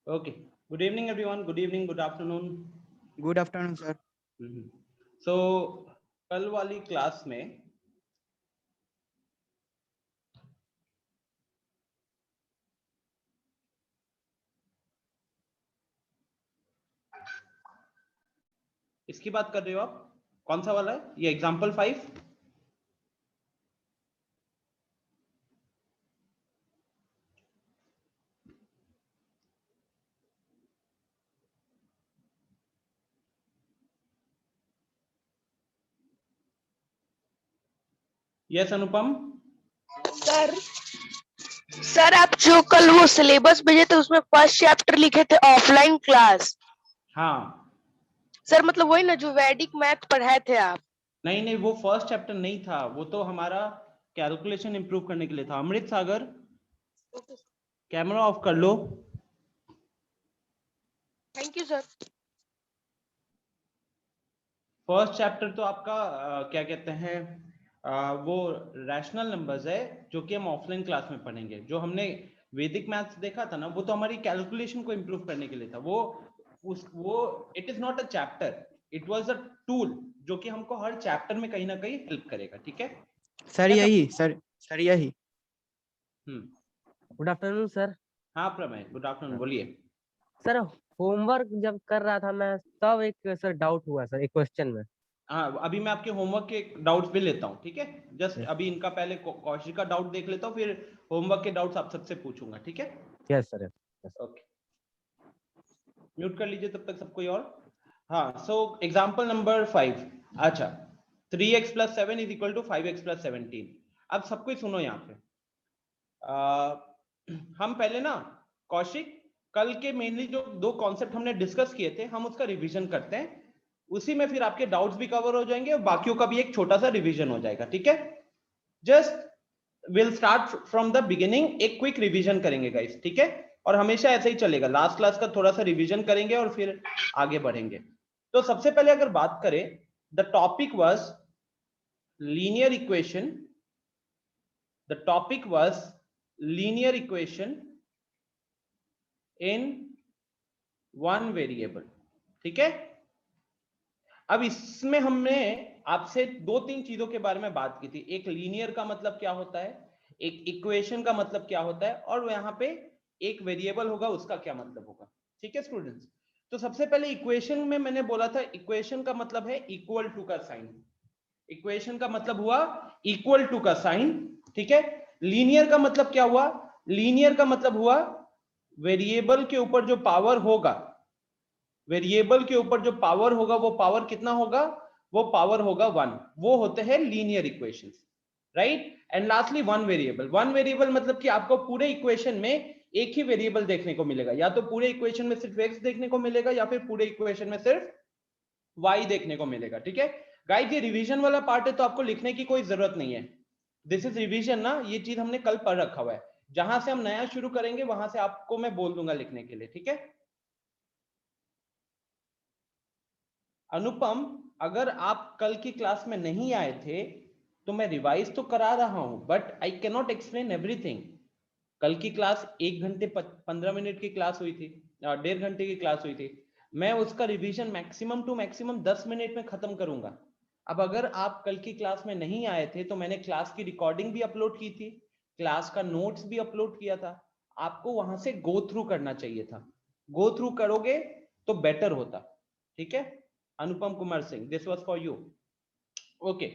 Okay. Good evening, everyone. Good evening. Good afternoon. Good afternoon sir. So कल वाली class में इसकी बात कर रहे हो आप? कौन सा वाला है ये? एग्जाम्पल 5? यस अनुपम। सर सर आप जो कल वो सिलेबस भेजे थे उसमें फर्स्ट चैप्टर लिखे थे ऑफलाइन क्लास। हाँ, सर मतलब वही ना जो वैदिक मैथ पढ़ाए थे आप। नहीं नहीं, वो फर्स्ट चैप्टर नहीं था, वो तो हमारा कैलकुलेशन इंप्रूव करने के लिए था। अमृत सागर, कैमरा ऑफ कर लो। Thank you sir. First chapter तो आपका क्या कहते हैं, वो रैशनल नंबर्स है, जो कि हम ऑफलाइन क्लास में पढ़ेंगे। जो हमने वैदिक मैथ्स देखा था ना, वो तो हमारी कैलकुलेशन को इंप्रूव करने के लिए था। वो it is not a chapter, it was a tool जो कि हमको हर चैप्टर में कहीं ना कहीं हेल्प करेगा। ठीक है सर क्या यही सर यही। Good afternoon sir. हाँ प्रमेय, गुड आफ्टरनून, बोलिए। सर होमवर्क जब कर रहा था मैं तब एक सर डाउट हुआ सर एक क्वेश्चन में। हाँ, अभी मैं आपके होमवर्क के डाउट्स भी लेता हूँ। ठीक है, जस्ट Yes. अभी इनका पहले कौशिक का डाउट देख लेता हूँ, फिर होमवर्क के डाउट्स आप सबसे पूछूंगा। ठीक है, यस सर। ओके, म्यूट कर लीजिए तब तक सब कोई और। हाँ, सो एग्जांपल नंबर 5। अच्छा, 3x + 7 = 5x + 17। अब सब कोई सुनो यहाँ पे। हम पहले ना कौशिक, कल के मेनली जो दो कॉन्सेप्ट हमने डिस्कस किए थे, हम उसका रिवीजन करते हैं। उसी में फिर आपके डाउट्स भी कवर हो जाएंगे और बाकियों का भी एक छोटा सा रिवीजन हो जाएगा। ठीक है, just will start from the beginning, एक क्विक रिवीजन करेंगे गाइस। ठीक है, और हमेशा ऐसे ही चलेगा, लास्ट क्लास का थोड़ा सा रिवीजन करेंगे और फिर आगे बढ़ेंगे। तो सबसे पहले अगर बात करें, the topic was linear equation. The topic was linear equation in one variable. ठीक है, अब इसमें हमने आपसे दो तीन चीजों के बारे में बात की थी। एक लीनियर का मतलब क्या होता है, एक इक्वेशन का मतलब क्या होता है, और यहां पे एक वेरिएबल होगा उसका क्या मतलब होगा। ठीक है स्टूडेंट्स, तो सबसे पहले इक्वेशन में मैंने बोला था, इक्वेशन का मतलब है इक्वल टू का साइन। इक्वेशन का मतलब हुआ इक्वल टू का साइन। ठीक है, लीनियर का मतलब क्या हुआ? लीनियर का मतलब हुआ वेरिएबल के ऊपर जो पावर होगा, वेरिएबल के ऊपर जो पावर होगा, वो पावर कितना होगा? वो पावर होगा 1। वो होते हैं linear equations, right. And lastly one variable. One variable मतलब कि आपको पूरे इक्वेशन में एक ही वेरिएबल देखने को मिलेगा, या तो पूरे इक्वेशन में सिर्फ x देखने को मिलेगा, या फिर पूरे इक्वेशन में सिर्फ y देखने को मिलेगा। ठीक है गाइस, ये रिवीजन वाला पार्ट है, तो आपको लिखने की कोई जरूरत नहीं है। दिस इज रिवीजन ना, ये चीज हमने कल पढ़ रखा हुआ है। जहां से हम नया शुरू करेंगे वहां से आपको मैं बोल दूंगा लिखने के लिए। ठीक है अनुपम, अगर आप कल की क्लास में नहीं आए थे तो मैं रिवाइज तो करा रहा हूं, but I can not explain everything. कल की क्लास 1 घंटे 15 मिनट की क्लास हुई थी, 1.5 घंटे की क्लास हुई थी। मैं उसका revision maximum to maximum 10 minute में खत्म करूंगा। अब अगर आप कल की क्लास में नहीं आए थे तो मैंने क्लास की रिकॉर्डिंग भी अपलोड की थी, क्लास का नोट्स भी अपलोड किया था। आपको वहां से गो थ्रू करना चाहिए था। गो थ्रू करोगे तो बेटर होता। ठीक है Anupam Kumar Singh, this was for you. Okay,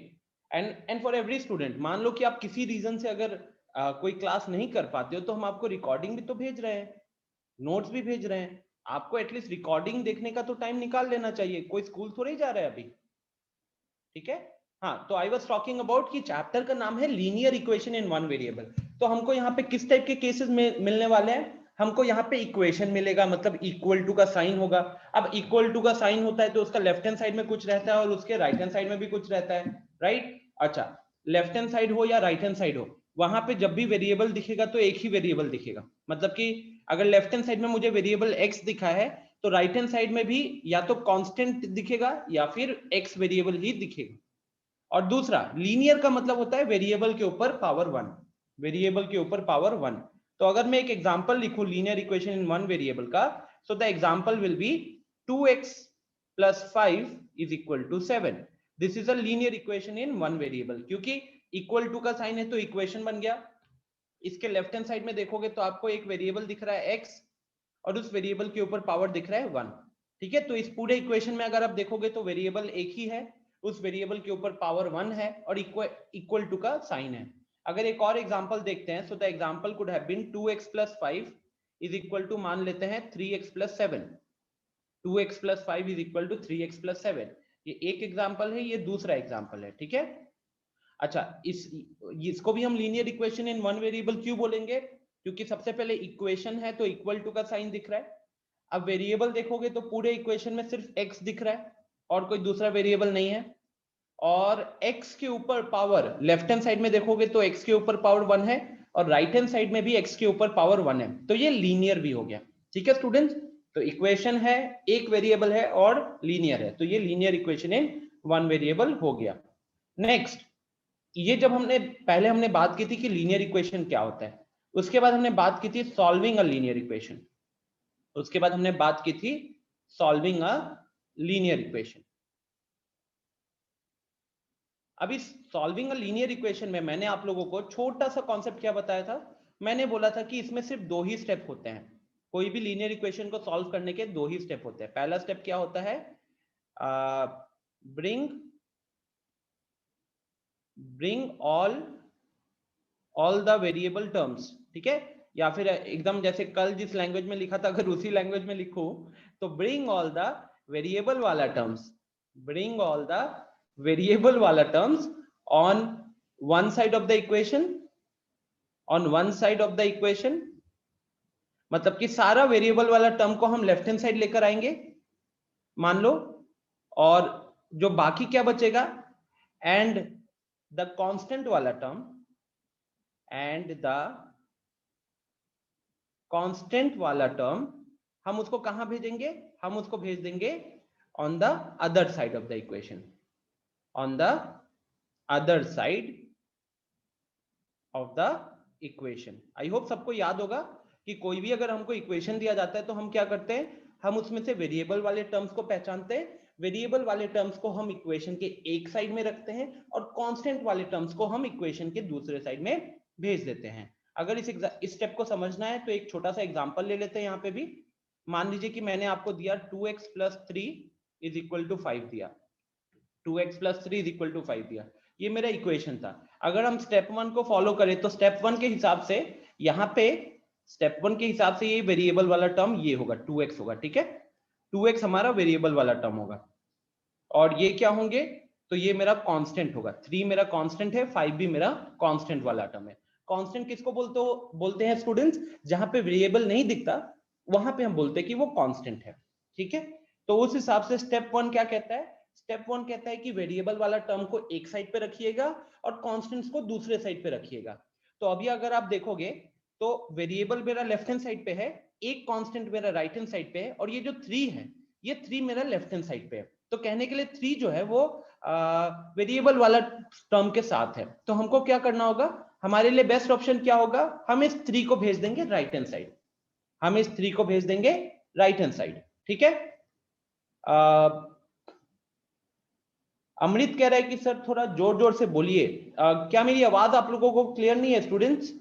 and for every student, मान लो कि आप किसी रीजन से अगर कोई क्लास नहीं कर पाते हो, तो हम आपको रिकॉर्डिंग भी तो भेज रहे हैं, नोट्स भी भेज रहे हैं। आपको एटलीस्ट रिकॉर्डिंग देखने का तो टाइम निकाल लेना चाहिए, कोई स्कूल थोड़ी जा रहा है अभी। ठीक है, हाँ, तो आई वाज टॉकिंग अबाउट कि चैप्टर का नाम है linear equation in one variable. तो हमको यहाँ पे किस टाइप के केसेस में मिलने वाले हैं? हमको यहाँ पे इक्वेशन मिलेगा, मतलब इक्वल टू का साइन होगा। अब इक्वल टू का साइन होता है तो उसका लेफ्ट हैंड साइड में कुछ रहता है और उसके राइट हैंड साइड में भी कुछ रहता है, राइट। अच्छा, लेफ्ट हैंड साइड हो या राइट हैंड साइड हो, वहां पे जब भी वेरिएबल दिखेगा तो एक ही वेरिएबल दिखेगा। मतलब कि अगर लेफ्ट हैंड साइड में मुझे वेरिएबल x दिखा है, तो राइट हैंड साइड में भी या तो कांस्टेंट दिखेगा या फिर x वेरिएबल ही दिखेगा। और दूसरा, लीनियर का मतलब होता है वेरिएबल के ऊपर पावर 1, वेरिएबल के ऊपर पावर 1। तो अगर मैं एक एग्जांपल लिखूं linear equation in one variable का, so the example will be 2x plus 5 is equal to 7. This is a linear equation in one variable, क्योंकि इक्वल टू का साइन है तो इक्वेशन बन गया। इसके लेफ्ट हैंड साइड में देखोगे तो आपको एक वेरिएबल दिख रहा है x और उस वेरिएबल के ऊपर पावर दिख रहा है 1। ठीक है, तो इस पूरे इक्वेशन में अगर आप देखोगे तो वेरिएबल एक ही है, उस वेरिएबल के ऊपर पावर 1 है और इक्वल टू का साइन है। अगर एक और एग्जांपल देखते हैं, so the example could have been 2x plus 5 is equal to मान लेते हैं 3x plus 7। 2x plus 5 is equal to 3x plus 7। ये एक एग्जांपल है, ये दूसरा एग्जांपल है। ठीक है, अच्छा इसको भी हम linear equation in one variable क्यों बोलेंगे? क्योंकि सबसे पहले इक्वेशन है तो इक्वल टू का साइन दिख रहा है। अब वेरिएबल देखोगे तो पूरे इक्वेशन में सिर्फ x दिख रहा है और कोई दूसरा वेरिएबल नहीं है, और x के ऊपर पावर लेफ्ट हैंड साइड में देखोगे तो x के ऊपर पावर 1 है और राइट हैंड साइड में भी x के ऊपर पावर 1 है, तो ये लीनियर भी हो गया। ठीक है स्टूडेंट्स, तो इक्वेशन है, एक वेरिएबल है और लीनियर है, तो ये linear equation in one variable हो गया। नेक्स्ट, ये जब पहले हमने बात की थी कि लीनियर इक्वेशन क्या होता है, उसके बाद हमने बात की थी सॉल्विंग अ लीनियर इक्वेशन, उसके बाद हमने बात की थी सॉल्विंग अ लीनियर इक्वेशन। अभी सॉल्विंग अ लीनियर इक्वेशन में मैंने आप लोगों को छोटा सा कॉन्सेप्ट क्या बताया था? मैंने बोला था कि इसमें सिर्फ दो ही स्टेप होते हैं, कोई भी लीनियर इक्वेशन को सॉल्व करने के दो ही स्टेप होते हैं। पहला स्टेप क्या होता है? Bring all the variable terms. ठीक है, या फिर एकदम जैसे कल जिस लैंग्वेज में लिखा था अगर उसी लैंग्वेज में लिखूं तो ब्रिंग ऑल द वेरिएबल वाला terms, bring all the variable वाला terms on one side of the equation, on one side of the equation, मतलब कि सारा वेरिएबल वाला टर्म को हम लेफ्ट हैंड साइड लेकर आएंगे मान लो, और जो बाकी क्या बचेगा, एंड द कांस्टेंट वाला टर्म, एंड द कांस्टेंट वाला टर्म हम उसको कहां भेजेंगे? हम उसको भेज देंगे on the other side of the equation, on the other side of the equation. I hope सबको याद होगा कि कोई भी अगर हमको इक्वेशन दिया जाता है तो हम क्या करते हैं, हम उसमें से वेरिएबल वाले टर्म्स को पहचानते हैं, वेरिएबल वाले टर्म्स को हम इक्वेशन के एक साइड में रखते हैं और कांस्टेंट वाले टर्म्स को हम इक्वेशन के दूसरे साइड में भेज देते हैं। अगर इस स्टेप को समझना है तो एक छोटा सा एग्जांपल ले लेते हैं। यहाँ पे भी मान लीजिए कि मैंने आपको दिया 2x plus 3 is equal to 5 दिया, 2x plus 3 is equal to 5 दिया, ये मेरा इक्वेशन था। अगर हम स्टेप 1 को फॉलो करें तो स्टेप 1 के हिसाब से यहाँ पे स्टेप 1 के हिसाब से ये वेरिएबल वाला टर्म ये होगा 2x होगा। ठीक है, 2x हमारा वेरिएबल वाला टर्म होगा और ये क्या होंगे, तो ये मेरा कांस्टेंट होगा, 3 मेरा कांस्टेंट है, 5 भी मेरा कांस्टेंट वाला टर्म है। कांस्टेंट किसको बोलते हैं स्टूडेंट्स? जहां पे वेरिएबल नहीं दिखता वहां पे हम बोलते हैं कि वो कांस्टेंट है। ठीक है, तो उस हिसाब से स्टेप 1 क्या कहता है? स्टेप 1 कहता है कि वेरिएबल वाला टर्म को एक साइड पे रखिएगा और कांस्टेंट्स को दूसरे साइड पे रखिएगा। तो अभी अगर आप देखोगे तो वेरिएबल मेरा लेफ्ट हैंड साइड पे है, एक कांस्टेंट मेरा राइट हैंड साइड पे है, और ये जो 3 है ये 3 मेरा लेफ्ट हैंड साइड पे है। तो कहने के लिए 3 जो है वो वेरिएबल वाला टर्म के साथ है। तो हमको क्या करना होगा, हमारे लिए बेस्ट ऑप्शन क्या होगा? हम इस 3 को भेज देंगे राइट हैंड साइड, हम इस 3 को भेज देंगे राइट हैंड साइड। ठीक है, अमृत कह रहा है कि सर थोड़ा जोर जोर से बोलिए। क्या मेरी आवाज आप लोगों को क्लियर नहीं है students?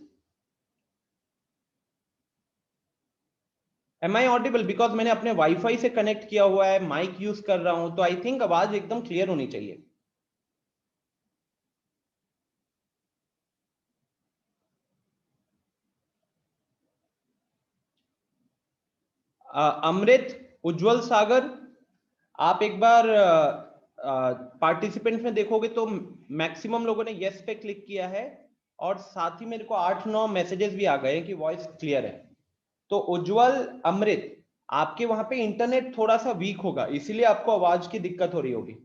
Am I audible? Because मैंने अपने वाईफाई से कनेक्ट किया हुआ है, माइक यूज कर रहा हूं, तो आई थिंक आवाज एकदम क्लियर होनी चाहिए। अमृत, उज्जवल सागर, आप एक बार पार्टिसिपेंट में देखोगे तो मैक्सिमम लोगों ने यस पे क्लिक किया है और साथ ही मेरे को 8-9 मैसेजेस भी आ गए कि वॉइस क्लियर है। तो उज्जवल, अमृत, आपके वहां पे इंटरनेट थोड़ा सा वीक होगा, इसीलिए आपको आवाज की दिक्कत हो रही होगी।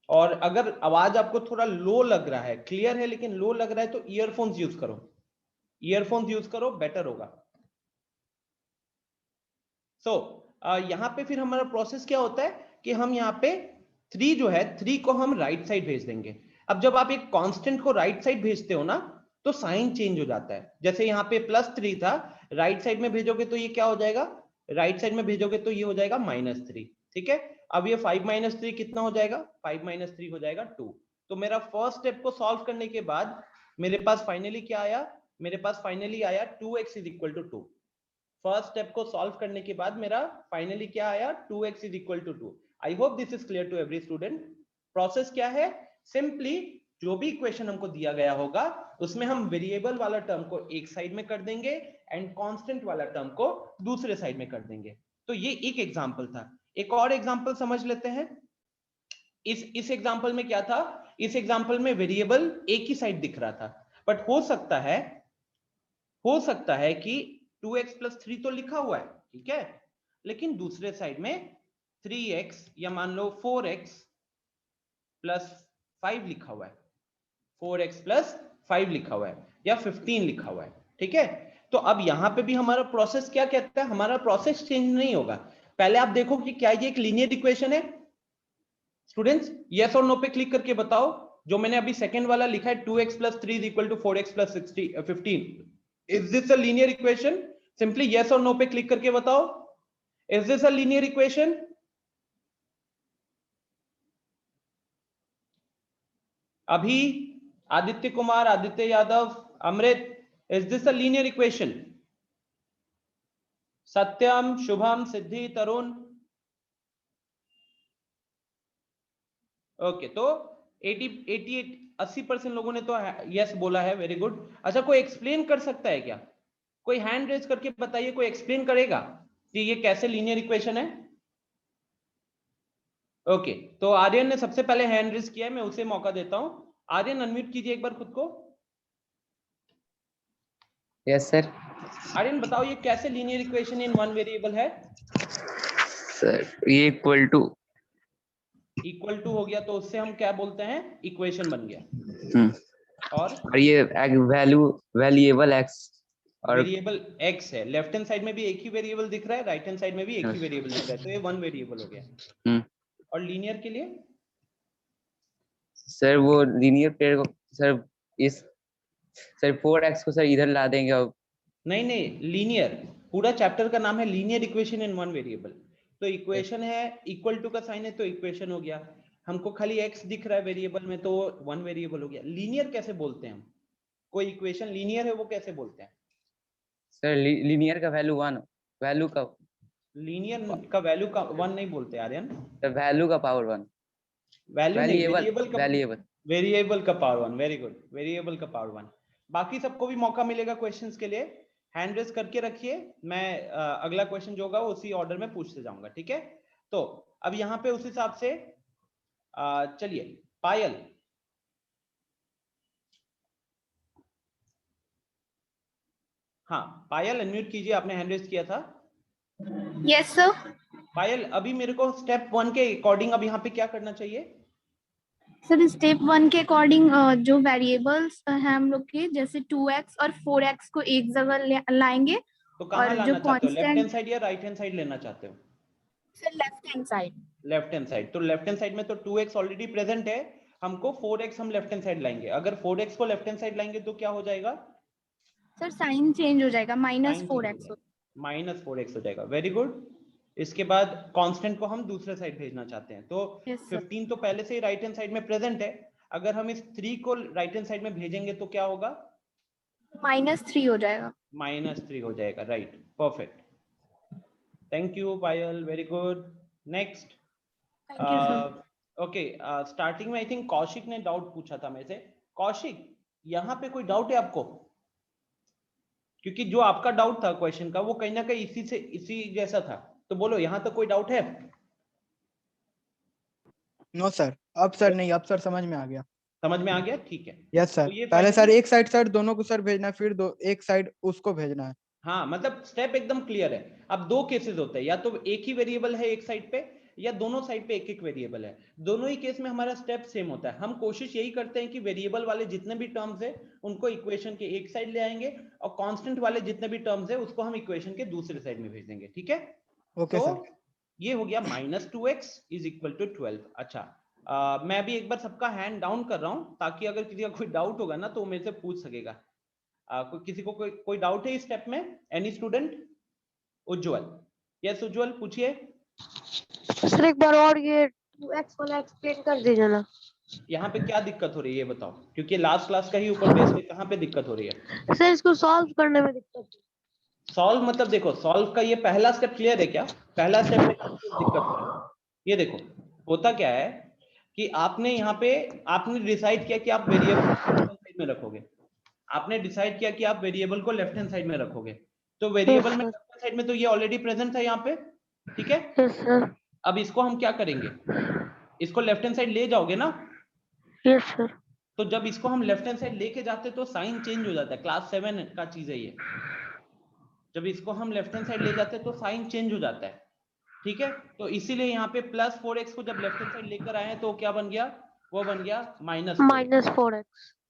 और अगर आवाज आपको थोड़ा लो लग रहा है, क्लियर है लेकिन लो लग रहा है, तो ईयरफोन्स यूज करो, ईयरफोन्स यूज करो, बेटर होगा। सो यहाँ पे फिर हमारा प्रोसेस क्या होता है कि हम यहाँ पे 3 जो है 3 को हम राइट साइड भेज देंगे। अब जब आप एक कांस्टेंट को राइट साइड भेजते हो ना, तो साइन चेंज हो जाता है। जैसे यहाँ पे +3 था, राइट साइड में भेजोगे तो ये क्या हो जाएगा, राइट साइड में भेजोगे तो ये हो जाएगा -3। ठीक है, अब ये 5 - 3 कितना हो जाएगा, 5 - 3 हो जाएगा 2। तो मेरा फर्स्ट स्टेप को सॉल्व करने के बाद मेरे पास फाइनली क्या आया, मेरे पास फाइनली आया 2x = 2। फर्स्ट स्टेप को सॉल्व करने के बाद मेरा फाइनली क्या आया, 2x = 2। I hope this is clear to every student. Process क्या है, सिंपली जो भी इक्वेशन हमको दिया गया होगा उसमें हम वेरिएबल वाला टर्म को एक साइड में कर देंगे एंड कांस्टेंट वाला टर्म को दूसरे साइड में कर देंगे। तो ये एक एग्जांपल था। एक और एग्जांपल समझ लेते हैं। इस एग्जांपल में क्या था, इस एग्जांपल में वेरिएबल एक ही साइड दिख रहा था, बट हो सकता है कि 2x + 3 तो लिखा हुआ है, ठीक है, लेकिन दूसरे साइड में 3x या मान लो 4x + 5 लिखा हुआ है, 4x + 5 लिखा हुआ है या 15 लिखा हुआ है। ठीक है, तो अब यहां पे भी हमारा प्रोसेस क्या कहता है, हमारा प्रोसेस चेंज नहीं होगा। पहले आप देखो कि क्या ये एक लीनियर इक्वेशन है। स्टूडेंट्स यस और नो पे क्लिक करके बताओ, जो मैंने अभी सेकंड वाला लिखा है 2x + 3 = 4x + 15, is this a linear equation? Simply yes और नो पे क्लिक करके बताओ, is this a linear equation? अभी, Aditya Kumar, Aditya Yadav, Amrit, is this a linear equation? Satyam, Shubham, Siddhi, Tarun. Okay, तो 80% लोगों ने तो यस बोला है, वेरी गुड। अच्छा, कोई एक्सप्लेन कर सकता है क्या? कोई हैंड रेज करके बताइए, कोई एक्सप्लेन करेगा कि ये कैसे लीनियर इक्वेशन है? ओके, तो आर्यन ने सबसे पहले हैंड रेज किया है, मैं उसे मौका देता हूं। आर्यन अनम्यूट कीजिए एक बार खुद को। Yes sir. आर्यन बताओ ये कैसे linear equation in one variable है? सर ये इक्वल टू हो गया तो उससे हम क्या बोलते हैं, इक्वेशन बन गया। और ये वेरिएबल x और वेरिएबल x है, लेफ्ट हैंड साइड में भी एक ही वेरिएबल दिख रहा है, राइट हैंड साइड में भी एक ही वेरिएबल दिख रहा है, तो ये वन वेरिएबल हो गया। और लीनियर के लिए सर वो लीनियर पेयर को सर इस सर 4x को सर इधर ला देंगे और नहीं, लीनियर पूरा चैप्टर का नाम है linear equation in one variable. तो इक्वेशन है, इक्वल टू का साइन है तो इक्वेशन हो गया। हमको खाली x दिख रहा है वेरिएबल में तो वन वेरिएबल हो गया। लीनियर कैसे बोलते हैं हम? कोई इक्वेशन लीनियर है वो कैसे बोलते हैं? सर लीनियर का वैल्यू 1, वैल्यू का लीनियर का वैल्यू का 1 नहीं बोलते आर्यन, वैल्यू का पावर 1, वैल्यू नहीं, वेरिएबल वेरिएबल का पावर 1। वेरी गुड, वेरिएबल का पावर 1। बाकी सबको भी मौका मिलेगा क्वेश्चंस के लिए, हैंड रेज करके रखिए। मैं अगला क्वेश्चन जो होगा उसी ऑर्डर में पूछते जाऊंगा, ठीक है? तो अब यहाँ पे उस हिसाब से चलिए, पायल, हाँ पायल अनम्यूट कीजिए, आपने हैंड रेज किया था। Yes sir. पायल, अभी मेरे को स्टेप 1 के अकॉर्डिंग अब यहाँ पे क्या करना चाहिए? सर स्टेप 1 के अकॉर्डिंग जो वेरिएबल्स हैं हम लोग के, जैसे 2x और 4x को एक जगह लाएंगे। तो कहाँ और लाना जो चाहते हो, लेफ्ट हैंड कांस्टेंट, साइड या राइट हैंड साइड लेना चाहते हो? Sir left hand side. Left hand side, तो लेफ्ट हैंड साइड में तो 2x ऑलरेडी प्रेजेंट है, हमको 4x हम लेफ्ट हैंड साइड लाएंगे। अगर 4x को लेफ्ट हैंड साइड लाएंगे तो क्या हो जाएगा? सर साइन चेंज हो जाएगा, -4x। -4x हो जाएगा, वेरी गुड। इसके बाद कांस्टेंट को हम दूसरे साइड भेजना चाहते हैं, तो Yes, sir. 15 तो पहले से ही राइट हैंड साइड में प्रेजेंट है, अगर हम इस 3 को राइट हैंड साइड में भेजेंगे तो क्या होगा? -3 हो जाएगा। -3 हो जाएगा, right, perfect. Thank you Payal, very good. Next, thank you sir. Okay, starting में आई थिंक कौशिक ने डाउट पूछा था मेरे से। कौशिक, यहाँ पे कोई डाउट है आपको? क्योंकि जो आपका डाउट था क्वेश्चन का वो कहीं ना कहीं इसी जैसा था, तो बोलो यहाँ तक कोई डाउट है? नो सर, अब सर नहीं, अब सर समझ में आ गया। समझ में आ गया, ठीक है। यस सर, तो ये पहले सर finally- एक साइड सर दोनों को सर भेजना, फिर एक साइड उसको भेजना है। हाँ, मतलब स्टेप एकदम क्लियर है। अब दो केसेस होते हैं, या तो एक ही वेरिएबल है एक साइड पे, या दोनों साइड पे एक एक वेरिएबल है। दोनों ही केस में हमारा स्टेप सेम होता है। हम कोशिश यही करते हैं कि वेरिएबल वाले जितने भी टर्म्स है उनको इक्वेशन के एक साइड ले आएंगे, और कांस्टेंट वाले जितने भी टर्म्स है उसको हम इक्वेशन के दूसरे साइड में भेज देंगे, ठीक है? ओके तो सर। ये हो गया -2x = 12। अच्छा, मैं भी एक बार सबका हैंड डाउन कर रहा हूं ताकि अगर किसी का कोई डाउट होगा ना तो वो मेरे से पूछ सकेगा। किसी को कोई डाउट है इस स्टेप में? Any student? Ujjwal, yes Ujjwal पूछिए। सर एक बार और ये 2x वाला एक्सप्लेन कर दीजिए ना। यहाँ पे क्या दिक्कत हो रही है ये बताओ, क्योंकि लास्ट क्लास का ही ऊपर बेस पे कहाँ पे दिक्कत हो रही है? सर इसको सॉल्व करने में दिक्कत है। सॉल्व मतलब देखो, सॉल्व का ये पहला स्टेप क्लियर है क्या? पहला स्टेप में दिक्कत हो रहा है। ये देखो होता क्या है कि आपने यहाँ पे आपने डिसाइड किया कि आप वेरिएबल लेफ्ट हैंड साइड में रखोगे। आपने डिसाइड किया कि आप वेरिएबल को लेफ्ट हैंड साइड में रखोगे, तो वेरिएबल में लेफ्ट हैंड साइड में तो ये ऑलरेडी प्रेजेंट है यहाँ पे, ठीक है। Yes sir. अब इसको हम क्या करेंगे, इसको लेफ्ट हैंड साइड ले जाओगे ना, यस सर। तो जब इसको हम लेफ्ट हैंड साइड लेके जाते तो साइन चेंज हो जाता है। क्लास 7 का चीज है ये। जब इसको हम लेफ्ट हैंड साइड ले जाते हैं तो साइन चेंज हो जाता है, ठीक है। तो इसीलिए यहाँ पे प्लस 4x को जब लेफ्ट हैंड साइड लेकर आए हैं तो क्या बन गया, वो बन गया -4x।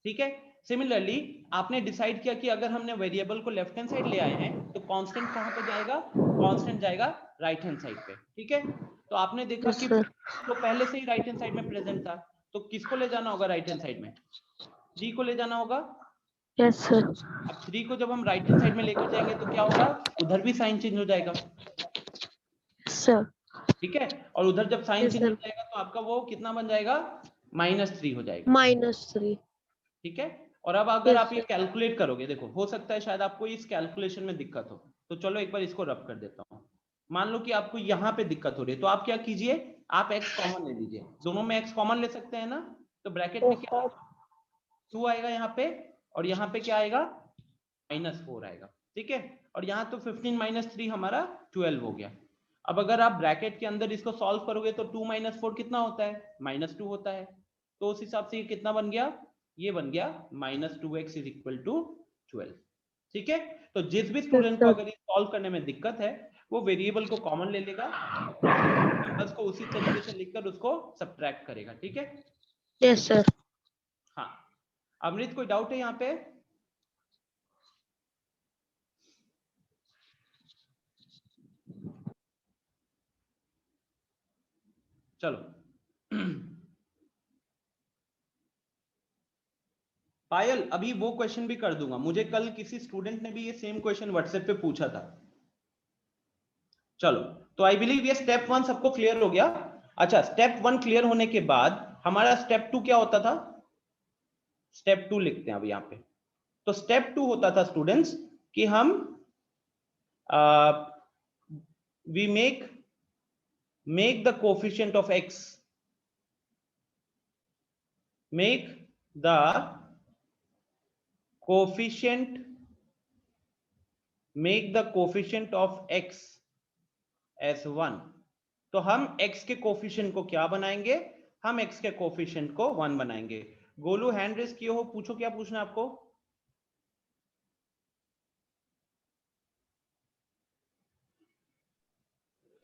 ठीक है। सिमिलरली आपने डिसाइड किया कि अगर हमने वेरिएबल को लेफ्ट हैंड साइड ले आए हैं तो कांस्टेंट कहाँ पे जाएगा, कांस्टेंट जाएगा राइट हैंड साइड पे, ठीक है। तो आपने देखा कि तो पहले से ही राइट हैंड साइड में प्रेजेंट था, तो किसको ले जाना होगा राइट हैंड साइड में? 3 को ले जाना होगा। Yes sir. अब 3 को जब हम राइट हैंड साइड में लेकर जाएंगे तो क्या होगा, उधर भी साइन चेंज हो जाएगा, सर ठीक है। और उधर जब साइन Yes, चेंज हो sir. जाएगा तो आपका वो कितना बन जाएगा, -3 हो जाएगा, -3। ठीक है। और अब अगर Yes, आप ये कैलकुलेट करोगे, देखो हो सकता है शायद आपको इस कैलकुलेशन में दिक्कत हो, तो चलो एक बार इसको रब कर देता हूँ। मान लो कि आपको यहाँ पे दिक्कत हो रही है, तो आप क्या कीजिए, आप x कॉमन ले लीजिए। दोनों में x कॉमन ले सकते हैं ना, तो ब्रैकेट में क्या 2 आएगा यहाँ पे, और यहाँ पे क्या आएगा, -4 आएगा, ठीक है। और यहाँ तो 15 - 3 हमारा 12 हो गया। अब अगर आप ब्रैकेट के अंदर इसको सॉल्व करोगे तो 2 - 4 कितना होता है, -2 होता है। तो उस हिसाब से ये कितना बन गया, ये बन गया -2x = 12, ठीक है। तो जिस भी स्टूडेंट को अगर ये सॉल्व करने में दिक्कत है वो वेरिएबल को कॉमन ले लेगा, नंबर्स को उसी तरीके से लिखकर उसको सब्ट्रैक्ट करेगा, ठीक है। Yes sir. हाँ अमृत, कोई डाउट है यहाँ पे? चलो पायल, अभी वो क्वेश्चन भी कर दूंगा। मुझे कल किसी स्टूडेंट ने भी ये सेम क्वेश्चन व्हाट्सएप पे पूछा था। चलो, तो आई बिलीव ये स्टेप 1 सबको क्लियर हो गया। अच्छा, स्टेप 1 क्लियर होने के बाद हमारा स्टेप 2 क्या होता था? स्टेप 2 लिखते हैं अब यहाँ पे। तो स्टेप 2 होता था स्टूडेंट्स कि हम we make the coefficient of x, make the coefficient of x as 1। तो हम x के कोफिशिएंट को क्या बनाएंगे, हम x के कोफिशिएंट को 1 बनाएंगे। गोलू हैंड रेस किए हो, पूछो क्या पूछना है आपको।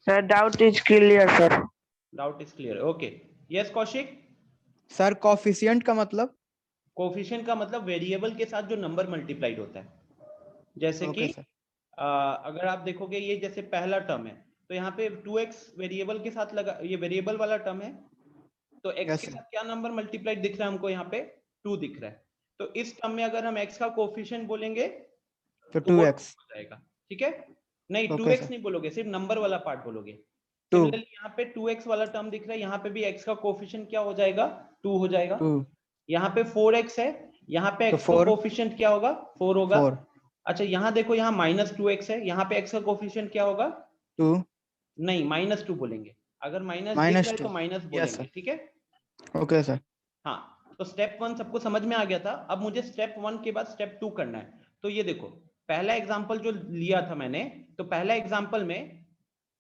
Sir doubt is clear sir. Doubt is clear, okay. Yes Kaushik. Sir coefficient का मतलब? कोफिशिएंट का मतलब वेरिएबल के साथ जो नंबर मल्टीप्लाइड होता है। जैसे कि अगर आप देखोगे ये जैसे पहला टर्म है तो यहाँ पे 2x वेरिएबल के साथ लगा, ये वेरिएबल वाला टर्म है, तो x के साथ क्या नंबर मल्टीप्लाइड दिख रहा है हमको, यहाँ पे 2 दिख रहा है। तो इस टर्म में अगर हम x का कोफिशिएंट बोलेंगे तो 2x हो जाएगा, ठीक है। नहीं, Okay, 2x sir. नहीं बोलोगे, सिर्फ नंबर वाला पार्ट बोलोगे। 2 सिमिलरली यहाँ पे 2x वाला टर्म दिख रहा है, यहाँ पे भी x का कोफिशिएंट क्या हो जाएगा, 2 हो जाएगा। 2 यहाँ पे 4x है, यहाँ पे तो x का 4 कोफिशिएंट क्या होगा, 4 होगा। 4 अच्छा यहाँ देखो, यहाँ -2x है, यहाँ पे x का कोफिशिएंट क्या होगा, 2 नहीं -2 बोलेंगे। अगर माइनस दिख रहा है तो माइनस बोलेंगे, ठीक है। Okay sir. हाँ, तो स्टेप 1 सबको समझ में आ गया था। अब मुझे स्टेप 1 के बाद स्टेप 2 करना है। तो ये देखो, पहला एग्जांपल जो लिया था मैंने, तो पहला एग्जांपल में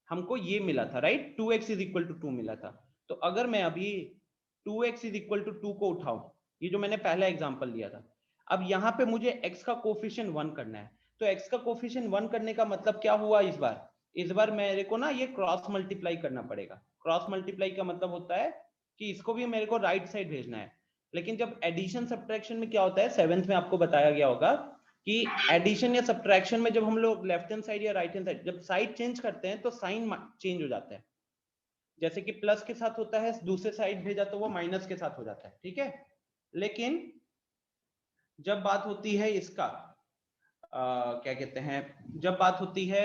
हमको ये मिला था, राइट, 2x = 2 मिला था। तो अगर मैं अभी 2x = 2 को उठाऊं, ये जो मैंने पहला एग्जांपल लिया था, अब यहाँ पे मुझे x का कोफिशिएंट 1 करना है। तो x का कोफिशिएंट 1 करने का मतलब क्या हुआ, इस बार मेरे को ना ये क्रॉस मल्टीप्लाई करना पड़ेगा। क्रॉस मल्टीप्लाई का मतलब होता है कि इसको भी मेरे को राइट साइड भेजना है। लेकिन जब एडिशन सब्ट्रैक्शन में क्या होता है, 7th में आपको बताया गया होगा कि एडिशन या सब्ट्रैक्शन में जब हम लोग लेफ्ट हैंड साइड या राइट हैंड साइड जब साइड चेंज करते हैं तो साइन चेंज हो जाता है। जैसे कि प्लस के साथ होता है, दूसरे साइड भेजा तो वो माइनस के साथ हो जाता है, ठीक है। लेकिन जब बात होती है इसका, क्या कहते हैं, जब बात होती है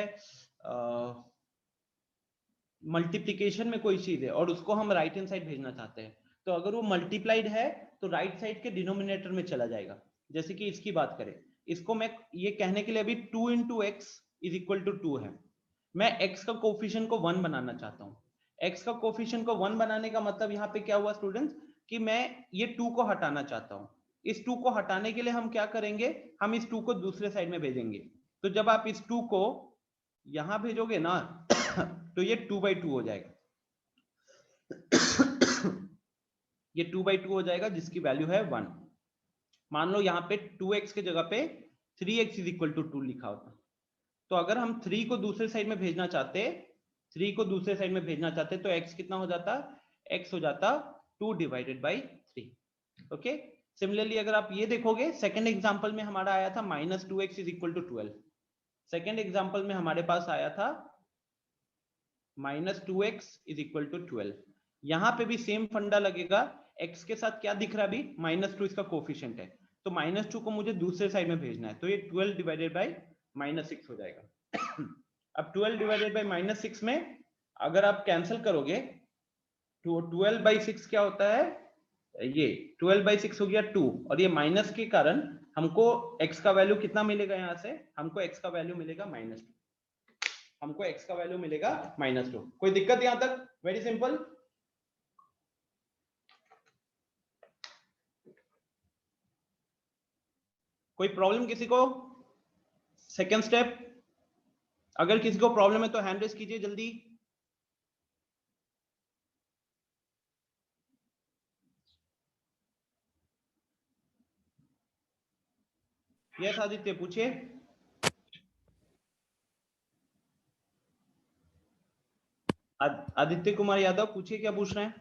मल्टीप्लिकेशन में कोई चीज है और उसको हम राइट हैंड साइड भेजना चाहते हैं, तो अगर वो मल्टीप्लाइड है तो राइट साइड के डिनोमिनेटर में चला जाएगा। जैसे कि इसकी बात करें, इसको मैं ये कहने के लिए अभी 2 into x is equal to 2 है, मैं x का कोफिशिएंट को 1 बनाना चाहता हूँ। x का कोफिशिएंट को 1 बनाने का मतलब यहाँ पे क्या हुआ स्टूडेंट्स, कि मैं ये 2 को हटाना चाहता हूँ। इस 2 को हटाने के लिए हम क्या करेंगे, हम इस 2 को दूसरे साइड में भेजेंगे। तो जब आप इस 2 को यहां भेजोगे ना तो ये 2/2 हो जाएगा। ये 2/2 हो जाएगा जिसकी वैल्यू है 1। मान लो यहाँ पे 2x के जगह पे 3x इज इक्वल टू 2 लिखा होता, तो अगर हम 3 को दूसरे साइड में भेजना चाहते, 3 को दूसरे साइड में भेजना चाहते तो x कितना हो जाता, x हो जाता 2 डिवाइडेड बाई 3। ओके, सिमिलरली अगर आप ये देखोगे, सेकंड एग्जांपल में हमारा आया था -2x is equal to 12। Second example में हमारे पास आया था -2x इज इक्वल टू 12। यहां पे भी सेम फंडा लगेगा, x के साथ क्या दिख रहा है अभी, -2 इसका कोफिशिएंट है, तो -2 को मुझे दूसरे साइड में भेजना है, तो ये 12 डिवाइडेड बाई -6 हो जाएगा। अब 12 डिवाइडेड बाई -6 में अगर आप कैंसिल करोगे तो 12/6 क्या होता है, ये 12/6 हो गया 2, और ये माइनस के कारण हमको x का वैल्यू कितना मिलेगा, यहां से हमको x का वैल्यू मिलेगा -2, हमको x का वैल्यू मिलेगा -2। कोई दिक्कत यहां तक? Very simple. कोई प्रॉब्लम किसी को? सेकेंड स्टेप, अगर किसी को प्रॉब्लम है तो हैंड रेज कीजिए जल्दी। यस आदित्य पूछिए। आदित्य कुमार यादव पूछिए, क्या पूछ रहे हैं?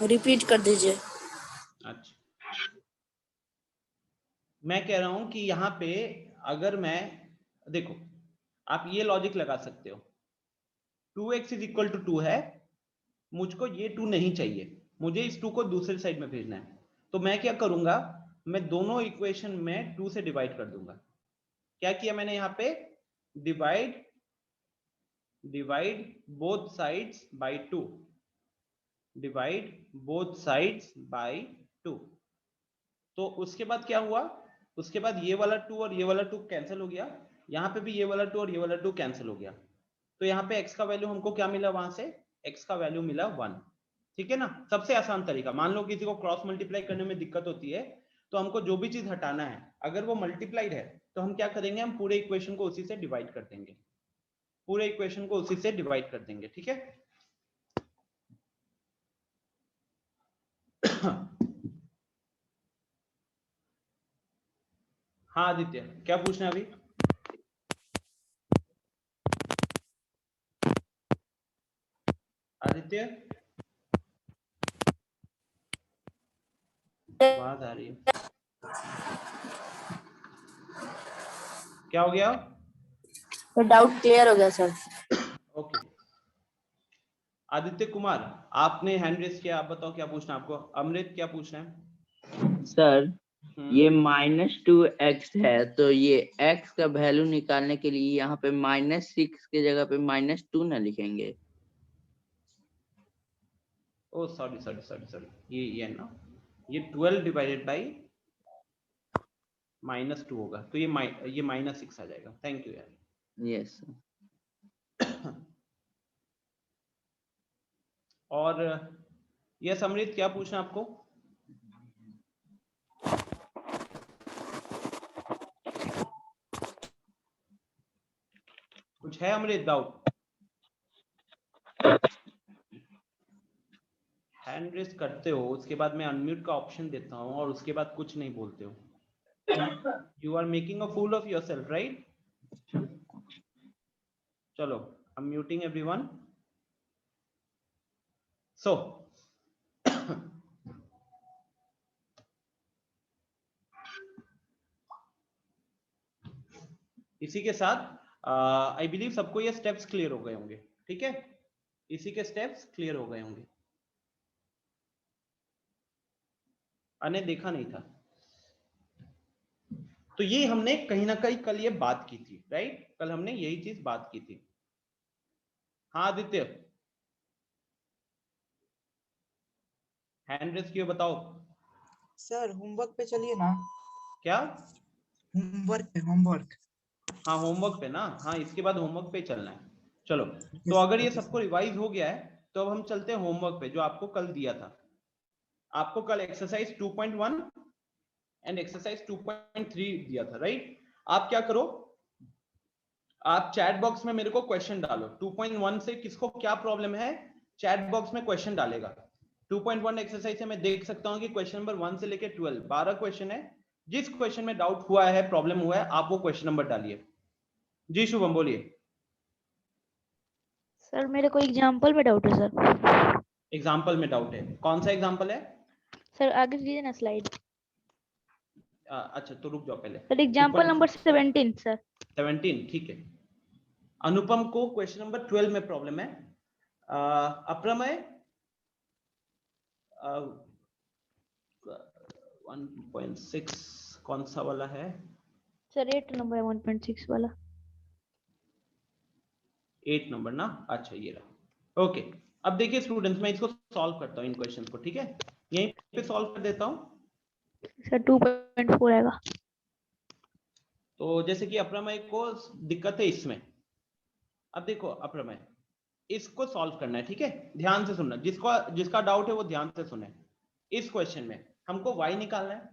रिपीट कर दीजिए। अच्छा, मैं कह रहा हूं कि यहाँ पे अगर मैं, देखो आप ये लॉजिक लगा सकते हो, 2x इज इक्वल टू 2 है, मुझको ये 2 नहीं चाहिए, मुझे इस 2 को दूसरी साइड में भेजना है, तो मैं क्या करूंगा, मैं दोनों इक्वेशन में 2 से डिवाइड कर दूंगा। क्या किया मैंने यहाँ पे, divide both sides by 2, divide both sides by 2। तो उसके बाद क्या हुआ, उसके बाद ये वाला 2 और ये वाला 2 कैंसिल हो गया, यहाँ पे भी ये वाला 2 और ये वाला 2 कैंसिल हो गया, तो यहाँ पे x का वैल्यू हमको क्या मिला, वहां से x का वैल्यू मिला 1। ठीक है ना, सबसे आसान तरीका। मान लो किसी को क्रॉस मल्टीप्लाई करने में दिक्कत होती है, तो हमको जो भी चीज हटाना है, अगर वो मल्टीप्लाइड है तो हम क्या करेंगे, हम पूरे इक्वेशन को उसी से डिवाइड कर देंगे, पूरे इक्वेशन को उसी से डिवाइड कर देंगे। ठीक है हाँ आदित्य, क्या पूछना है अभी? आदित्य आवाज आ रही है, क्या हो गया? तो डाउट क्लियर हो गया सर। ओके आदित्य कुमार, आपने हैंड रेस किया, आप बताओ क्या पूछना है आपको। अमृत क्या पूछना है? सर ये -2x है, तो ये x का वैल्यू निकालने के लिए यहाँ पे -6 के जगह पे -2 ना लिखेंगे? ओ सॉरी सॉरी सॉरी सॉरी, ये ना, ये 12 डिवाइडेड बाई -2 होगा, तो ये -6 आ जाएगा। थैंक यू यार। यस। और यस अमृत, क्या पूछना आपको? कुछ है अमृत डाउट? हैंड रेस करते हो, उसके बाद मैं अनम्यूट का ऑप्शन देता हूं और उसके बाद कुछ नहीं बोलते हो। You are making a fool of yourself, right? चलो, आई एम म्यूटिंग एवरीवन। सो इसी के साथ आई बिलीव सबको ये स्टेप्स क्लियर हो गए होंगे। ठीक है, इसी के स्टेप्स क्लियर हो गए होंगे। मैंने देखा नहीं था। तो ये हमने कहीं ना कहीं कल ये बात की थी, राइट? कल हमने यही चीज बात की थी। हाँ आदित्य, हैंड रेस किए, बताओ। सर होमवर्क पे चलिए ना। क्या? होमवर्क। हाँ होमवर्क पे ना, हाँ इसके बाद होमवर्क पे चलना है। चलो, तो Yes, अगर ये okay, सबको रिवाइज हो गया है तो अब हम चलते हैं होमवर्क पे, जो आपको कल दिया था। आपको कल एक्सरसाइज 2.1 एंड एक्सरसाइज 2.3 दिया था, राइट? आप क्या करो, आप चैट बॉक्स में मेरे को क्वेश्चन डालो। 2.1 से किसको क्या प्रॉब्लम है, चैट बॉक्स में क्वेश्चन डालेगा। 2.1 एक्सरसाइज से मैं देख सकता हूँ कि क्वेश्चन नंबर 1 से लेकर 12 क्वेश्चन है। जिस क्वेश्चन में डाउट हुआ है, प्रॉब्लम हुआ है, आप वो क्वेश्चन नंबर डालिए। जी शुभम बोलिए। सर मेरे को एग्जांपल में डाउट है सर। एग्जाम्पल में डाउट है, कौन सा एग्जाम्पल है? सर आगे दीजिए ना स्लाइड। अच्छा तो रुक जाओ पहले। Sir example number 17 sir. 17, ठीक है। अनुपम को क्वेश्चन नंबर 12 में प्रॉब्लम है। अप्रमय 1.6 कौन सा वाला है? सर 8 नंबर है 1.6 वाला। 8 नंबर ना, अच्छा ये रहा। ओके, अब देखिए स्टूडेंट्स, मैं इसको सॉल्व करता हूँ इन क्वेश्चंस को, ठीक है? यहीं पे सॉल्व कर देता हूँ। सर 2.4 आएगा। तो जैसे कि अप्रमय को दिक्कत है इसमें। अब देखो अप्रमय, इसको सॉल्व करना है, ठीक है? ध्यान से सुनना, जिसका डाउट है वो ध्यान से सुने। इस क्वेश्चन में हमको y निकालना है,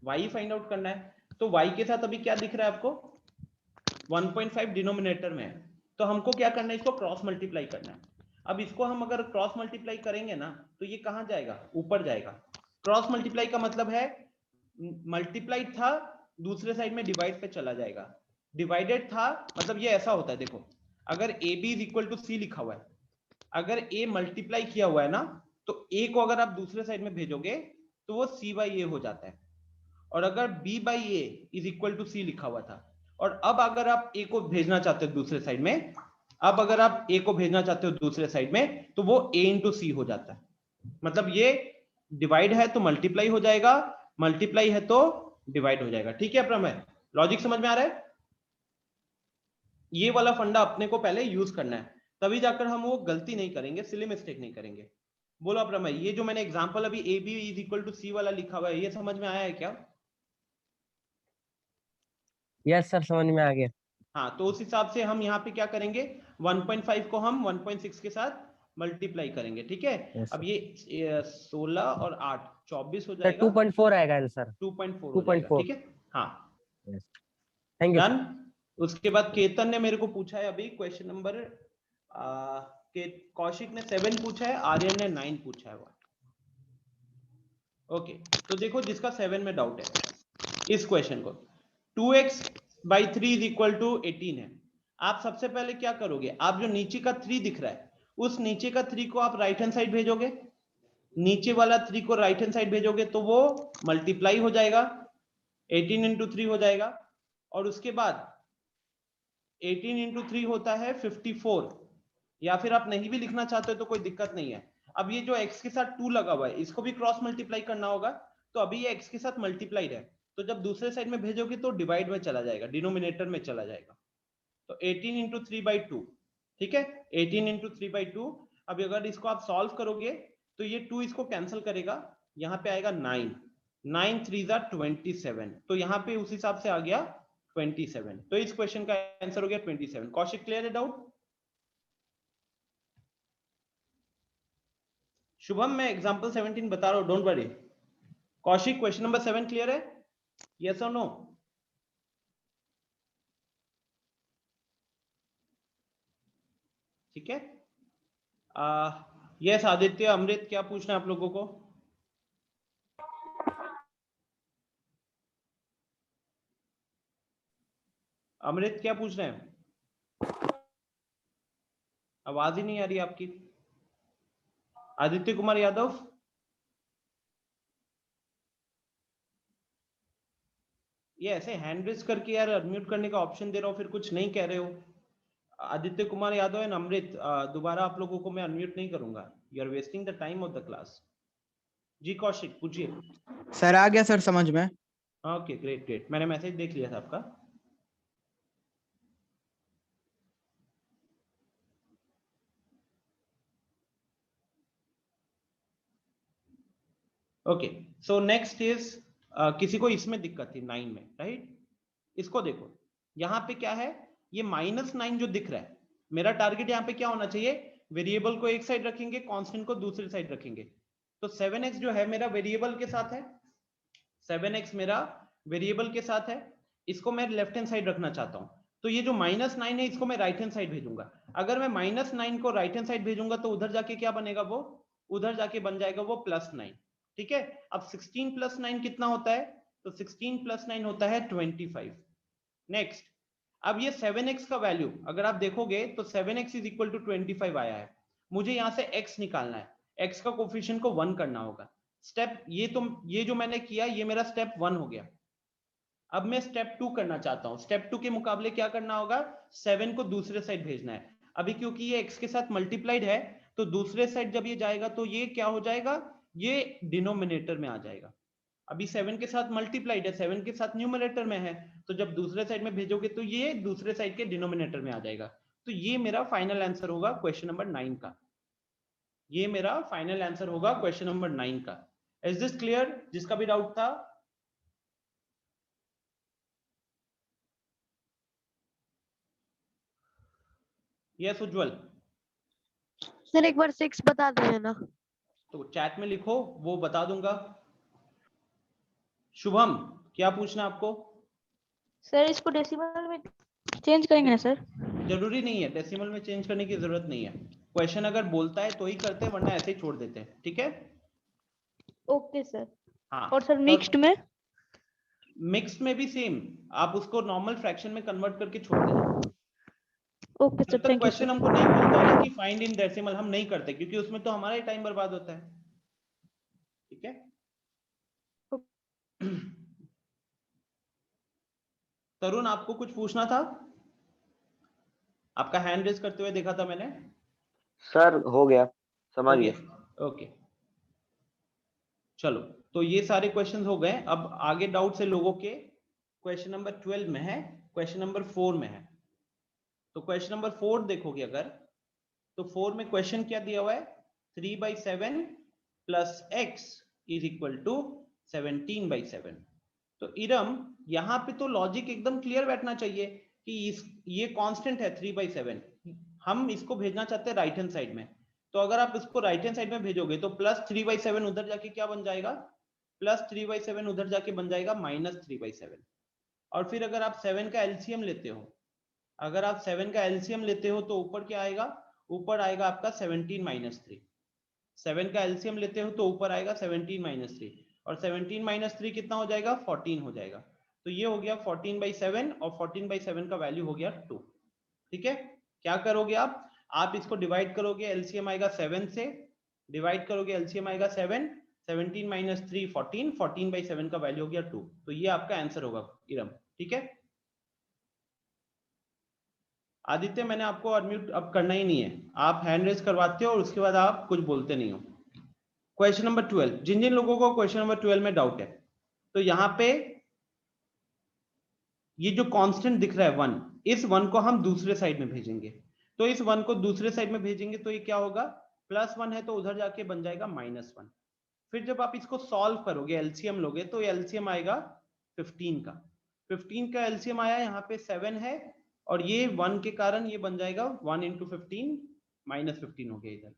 y फाइंड आउट करना है। तो y के साथ अभी क्या दिख रहा है आपको? 1.5 डिनोमिनेटर में है, तो हमको क्या करना है, इसको क्रॉस मल्टीप्लाई करना है। अब इसको हम अगर क्रॉस मल्टीप्लाई करेंगे ना, तो ये कहां जाएगा? ऊपर जाएगा। क्रॉस मल्टीप्लाई का मतलब है मल्टीप्लाई था, दूसरे साइड में डिवाइड पे चला जाएगा। डिवाइडेड था मतलब ये ऐसा होता है, देखो अगर A B is equal to C लिखा हुआ है, अगर ए मल्टीप्लाई किया हुआ है ना, तो ए को अगर आप दूसरे साइड में भेजोगे तो वो सी बाई ए हो जाता है। और अगर b by A is equal to C लिखा हुआ था, और अब अगर आप a को भेजना चाहते हो दूसरे साइड में, अब अगर आप a को भेजना चाहते हो दूसरे साइड में, तो वो a इंटू सी हो जाता है। मतलब ये डिवाइड है तो मल्टीप्लाई हो जाएगा, मल्टीप्लाई है तो डिवाइड हो जाएगा, ठीक है प्रमेय? लॉजिक समझ में आ रहा है? ये वाला फंडा अपने को पहले यूज करना है, तभी जाकर हम वो गलती नहीं करेंगे, सिली मिस्टेक नहीं करेंगे। बोलो प्रमेय, ये जो मैंने एग्जांपल अभी A B is equal to C वाला लिखा हुआ है, ये समझ में आया है क्या? यस सर, समझ में आ गया। हाँ, तो उस हिसाब से हम यहाँ पे क्या करेंगे, 1.5 को हम 1.6 के साथ मल्टीप्लाई करेंगे, ठीक है? Yes, अब ये 16 और 8 24 हो सर जाएगा, 2.4 आएगा आंसर। 2.4 हो जाएगा, 2.4। ठीक है? हाँ थैंक यू। डन। उसके बाद केतन ने मेरे को पूछा है अभी क्वेश्चन नंबर, कौशिक ने 7 पूछा है, आर्यन ने 9 पूछा है। ओके, तो देखो जिसका 7 में डाउट है इस क्वेश्चन को, 2x by 3 is equal to 18 है। आप सबसे पहले क्या करोगे, आप जो नीचे का 3 दिख रहा है, उस नीचे का 3 को आप राइट हैंड साइड भेजोगे, नीचे वाला 3 को राइट हैंड साइड भेजोगे तो वो मल्टीप्लाई हो जाएगा, 18 इंटू 3 हो जाएगा। और उसके बाद 18 इंटू 3 होता है 54, या फिर आप नहीं भी लिखना चाहते हो तो कोई दिक्कत नहीं है। अब ये जो x के साथ 2 लगा हुआ है, इसको भी क्रॉस मल्टीप्लाई करना होगा, तो अभी ये x के साथ मल्टीप्लाइड है, तो जब दूसरे साइड में भेजोगे तो डिवाइड में चला जाएगा, डिनोमिनेटर में चला जाएगा। तो 18 इंटू 3/2, ठीक है? 18 इंटू 3/2। अब अगर इसको आप सॉल्व करोगे तो ये 2 इसको कैंसिल करेगा, यहाँ पे आएगा 9, 9 3 27, तो यहाँ पे उस हिसाब से आ गया 27। तो इस क्वेश्चन का आंसर हो गया 27। कौशिक क्लियर है डाउट? शुभम मैं एग्जांपल 17 बता रहा हूं, don't worry. Kaushik question number 7 clear है? यस और नो? ठीक है। यस आदित्य, अमृत, क्या पूछना है आप लोगों को? अमृत क्या पूछ रहे हैं? आवाज ही नहीं आ रही आपकी। आदित्य कुमार यादव, ये ऐसे हैंड रेज करके यार अनम्यूट करने का ऑप्शन दे रहा हूं, फिर कुछ नहीं कह रहे हो। आदित्य कुमार यादव एंड अमृत, दोबारा आप लोगों को मैं अनम्यूट नहीं करूंगा, you are wasting the time of the class. जी कौशिक पूछिए। सर आ गया सर समझ में। ओके ग्रेट ग्रेट, मैंने मैसेज देख लिया था आपका। ओके सो नेक्स्ट इज, किसी को इसमें दिक्कत थी 9 में, राइट? इसको देखो, यहाँ पे क्या है, ये -9 जो दिख रहा है, मेरा टारगेट यहाँ पे क्या होना चाहिए, वेरिएबल को एक साइड रखेंगे, कांस्टेंट को दूसरी साइड रखेंगे। तो 7x जो है मेरा वेरिएबल के साथ है, 7x मेरा वेरिएबल के साथ है, इसको मैं लेफ्ट हैंड साइड रखना चाहता हूं। तो ये जो -9 है इसको मैं राइट हैंड साइड भेजूंगा। अगर मैं -9 को राइट हैंड साइड भेजूंगा तो उधर जाके क्या बनेगा, वो उधर जाके बन जाएगा वो +9। ठीक है, अब 16 + 9 कितना होता है, तो 16 + 9 होता है 25। नेक्स्ट, अब ये 7x का वैल्यू अगर आप देखोगे तो 7x = 25 आया है। मुझे यहां से x निकालना है, x का कोफिशिएंट को 1 करना होगा। स्टेप ये जो मैंने किया ये मेरा स्टेप 1 हो गया। अब मैं स्टेप 2 करना चाहता हूं। स्टेप 2 के मुकाबले क्या करना होगा, 7 को दूसरे साइड भेजना है। अभी क्योंकि ये x के साथ मल्टीप्लाइड है तो दूसरे साइड जब ये जाएगा तो ये क्या हो जाएगा, ये डिनोमिनेटर में आ जाएगा। अभी 7 के साथ मल्टीप्लाइड है, 7 के साथ न्यूमरेटर में है, तो जब दूसरे साइड में भेजोगे तो ये दूसरे साइड के डिनोमिनेटर में आ जाएगा। तो ये मेरा फाइनल आंसर होगा क्वेश्चन नंबर 9 का। ये मेरा फाइनल आंसर होगा क्वेश्चन नंबर 9 का। Is this clear? जिसका भी डाउट था? यस उज्जवल? सर एक बार 6 बता दीजिए ना। तो चैट में लिखो, वो बता दूंगा। शुभम क्या पूछना आपको? सर इसको डेसिमल में चेंज करेंगे ना सर? जरूरी नहीं है, डेसिमल में चेंज करने की जरूरत नहीं है। क्वेश्चन अगर बोलता है तो ही करते हैं, वरना ऐसे ही छोड़ देते हैं। ठीक है? Okay sir. हाँ। और सर तो मिक्स्ड में? मिक्स में भी सेम, आप उसको नॉर्मल फ्रैक्शन में कन्वर्ट करके छोड़ देना। ओके सर, जब तक थैंक यू क्वेश्चन सर। हमको नहीं बोलता है ना कि फाइंड इन डेसिमल, हम नहीं करते, क्योंकि उसमें तो हमारा ही टाइम बर्बाद होता है। ठीक है? तरुण आपको कुछ पूछना था? आपका हैंड रेज करते हुए देखा था मैंने। सर हो गया, समझ ओके गया। ओके चलो, तो ये सारे क्वेश्चंस हो गए। अब आगे डाउट्स है लोगों के, क्वेश्चन नंबर 12 में है, क्वेश्चन नंबर 4 में है। तो क्वेश्चन नंबर 4 देखोगे अगर, तो 4 में क्वेश्चन क्या दिया हुआ है, 3/7 plus x is equal to 17/7। तो इरम यहाँ पे तो लॉजिक एकदम क्लियर बैठना चाहिए कि ये कांस्टेंट है 3/7, हम इसको भेजना चाहते हैं राइट हैंड साइड में। तो अगर आप इसको राइट हैंड साइड में भेजोगे तो +3/7 उधर जाके क्या बन जाएगा, +3/7 उधर जाके बन जाएगा -3/7। और फिर अगर आप 7 का एलसीएम लेते हो, अगर आप 7 का एलसीएम लेते हो तो ऊपर क्या आएगा, ऊपर आएगा आपका 17 - 3। 7 का एलसीएम लेते हो तो ऊपर आएगा 17 - 3, और 17 - 3 कितना हो जाएगा, 14 हो जाएगा। तो ये हो गया 14/7, और 14/7 का वैल्यू हो गया 2। ठीक है? क्या करोगे आप इसको डिवाइड करोगे, एलसीएम आएगा 7 से, डिवाइड करोगे एलसीएम आएगा 7, 17 - 3 14, 14/7 का वैल्यू हो गया 2। तो ये आपका आंसर होगा इरम। ठीक है? आदित्य मैंने आपको अनम्यूट अब करना ही नहीं है, आप हैंड रेज करवाते हो और उसके बाद आप कुछ बोलते नहीं हो। क्वेश्चन नंबर 12, जिन जिन लोगों को क्वेश्चन नंबर 12 में डाउट है, तो यहाँ पे ये जो कांस्टेंट दिख रहा है 1, इस 1 को हम दूसरे साइड में भेजेंगे। तो इस 1 को दूसरे साइड में भेजेंगे तो ये क्या होगा, +1 है तो उधर जाके बन जाएगा -1। फिर जब आप इसको सॉल्व करोगे, एलसीएम लोगे, तो एलसीएम आएगा 15 का। 15 का एलसीएम आया, यहाँ पे 7 है, और ये 1 के कारण ये बन जाएगा 1 × 15 -15 हो गया इधर।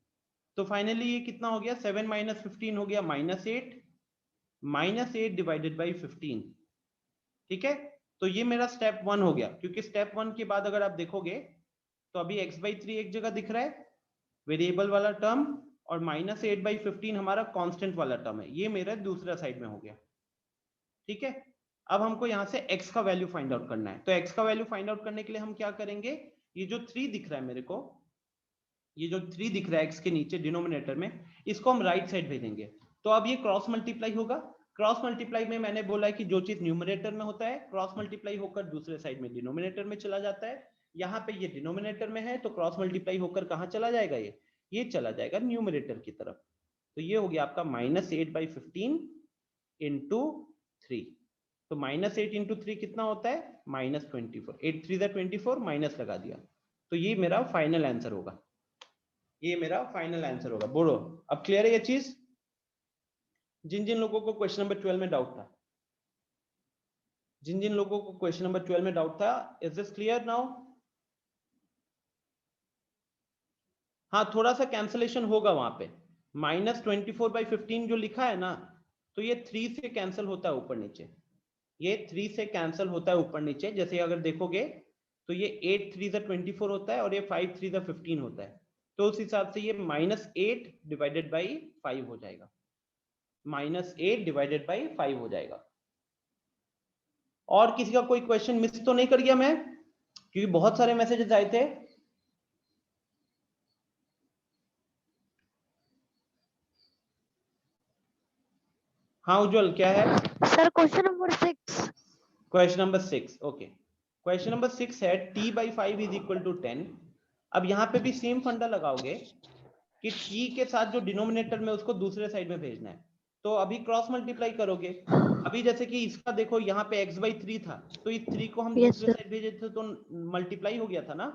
तो फाइनली ये कितना हो गया, 7 - 15 हो गया -8, -8 डिवाइडेड बाई 15। ठीक है? तो ये मेरा स्टेप 1 हो गया, क्योंकि स्टेप 1 के बाद अगर आप देखोगे तो अभी x/3 एक जगह दिख रहा है, वेरिएबल वाला टर्म, और -8/15 हमारा कांस्टेंट वाला टर्म है, ये मेरा दूसरा साइड में हो गया। ठीक है? अब हमको यहाँ से x का वैल्यू फाइंड आउट करना है। तो x का वैल्यू फाइंड आउट करने के लिए हम क्या करेंगे, ये जो 3 दिख रहा है मेरे को, ये जो 3 दिख रहा है x के नीचे डिनोमिनेटर में, इसको हम राइट साइड भेजेंगे। तो अब ये क्रॉस मल्टीप्लाई होगा। क्रॉस मल्टीप्लाई में मैंने बोला है कि जो चीज न्यूमरेटर में होता है, क्रॉस मल्टीप्लाई होकर दूसरे साइड में डिनोमिनेटर में चला जाता है। यहाँ पे ये डिनोमिनेटर में है तो क्रॉस मल्टीप्लाई होकर कहाँ चला जाएगा, ये चला जाएगा न्यूमरेटर की तरफ। तो ये हो गया आपका -8/15 इंटू 3। तो -8 इंटू 3 कितना होता है? -24। 8 3 24, माइनस लगा दिया। तो ये मेरा फाइनल आंसर होगा, ये मेरा फाइनल आंसर होगा। बोलो अब क्लियर है ये चीज? जिन जिन लोगों को क्वेश्चन नंबर 12 में डाउट था, जिन जिन लोगों को क्वेश्चन नंबर 12 में डाउट था, इज दिस क्लियर नाउ? हाँ, थोड़ा सा कैंसलेशन होगा वहां पे। -24/15 जो लिखा है ना, तो ये 3 से कैंसिल होता है ऊपर नीचे, ये 3 से कैंसिल होता है ऊपर नीचे। जैसे अगर देखोगे तो ये 8 3 24 होता है और ये 5 3 15 होता है। तो उस हिसाब से ये -8 डिवाइडेड बाई 5 हो जाएगा, -8 डिवाइडेड बाई 5 हो जाएगा। और किसी का कोई क्वेश्चन मिस तो नहीं कर गया मैं? क्योंकि बहुत सारे मैसेजेस आए थे। हाँ उज्जवल, क्या है? Sir question number 6। Question number 6, okay. Question number 6 है t/5 = 10। अब यहाँ पे भी सेम फंडा लगाओगे कि t के साथ जो डिनोमिनेटर में उसको दूसरे साइड में भेजना है। तो अभी क्रॉस मल्टीप्लाई करोगे। अभी जैसे कि इसका देखो, यहाँ पे x/3 था, तो इस 3 को हम Yes, दूसरे sir. साइड भेजे थे तो मल्टीप्लाई हो गया था ना।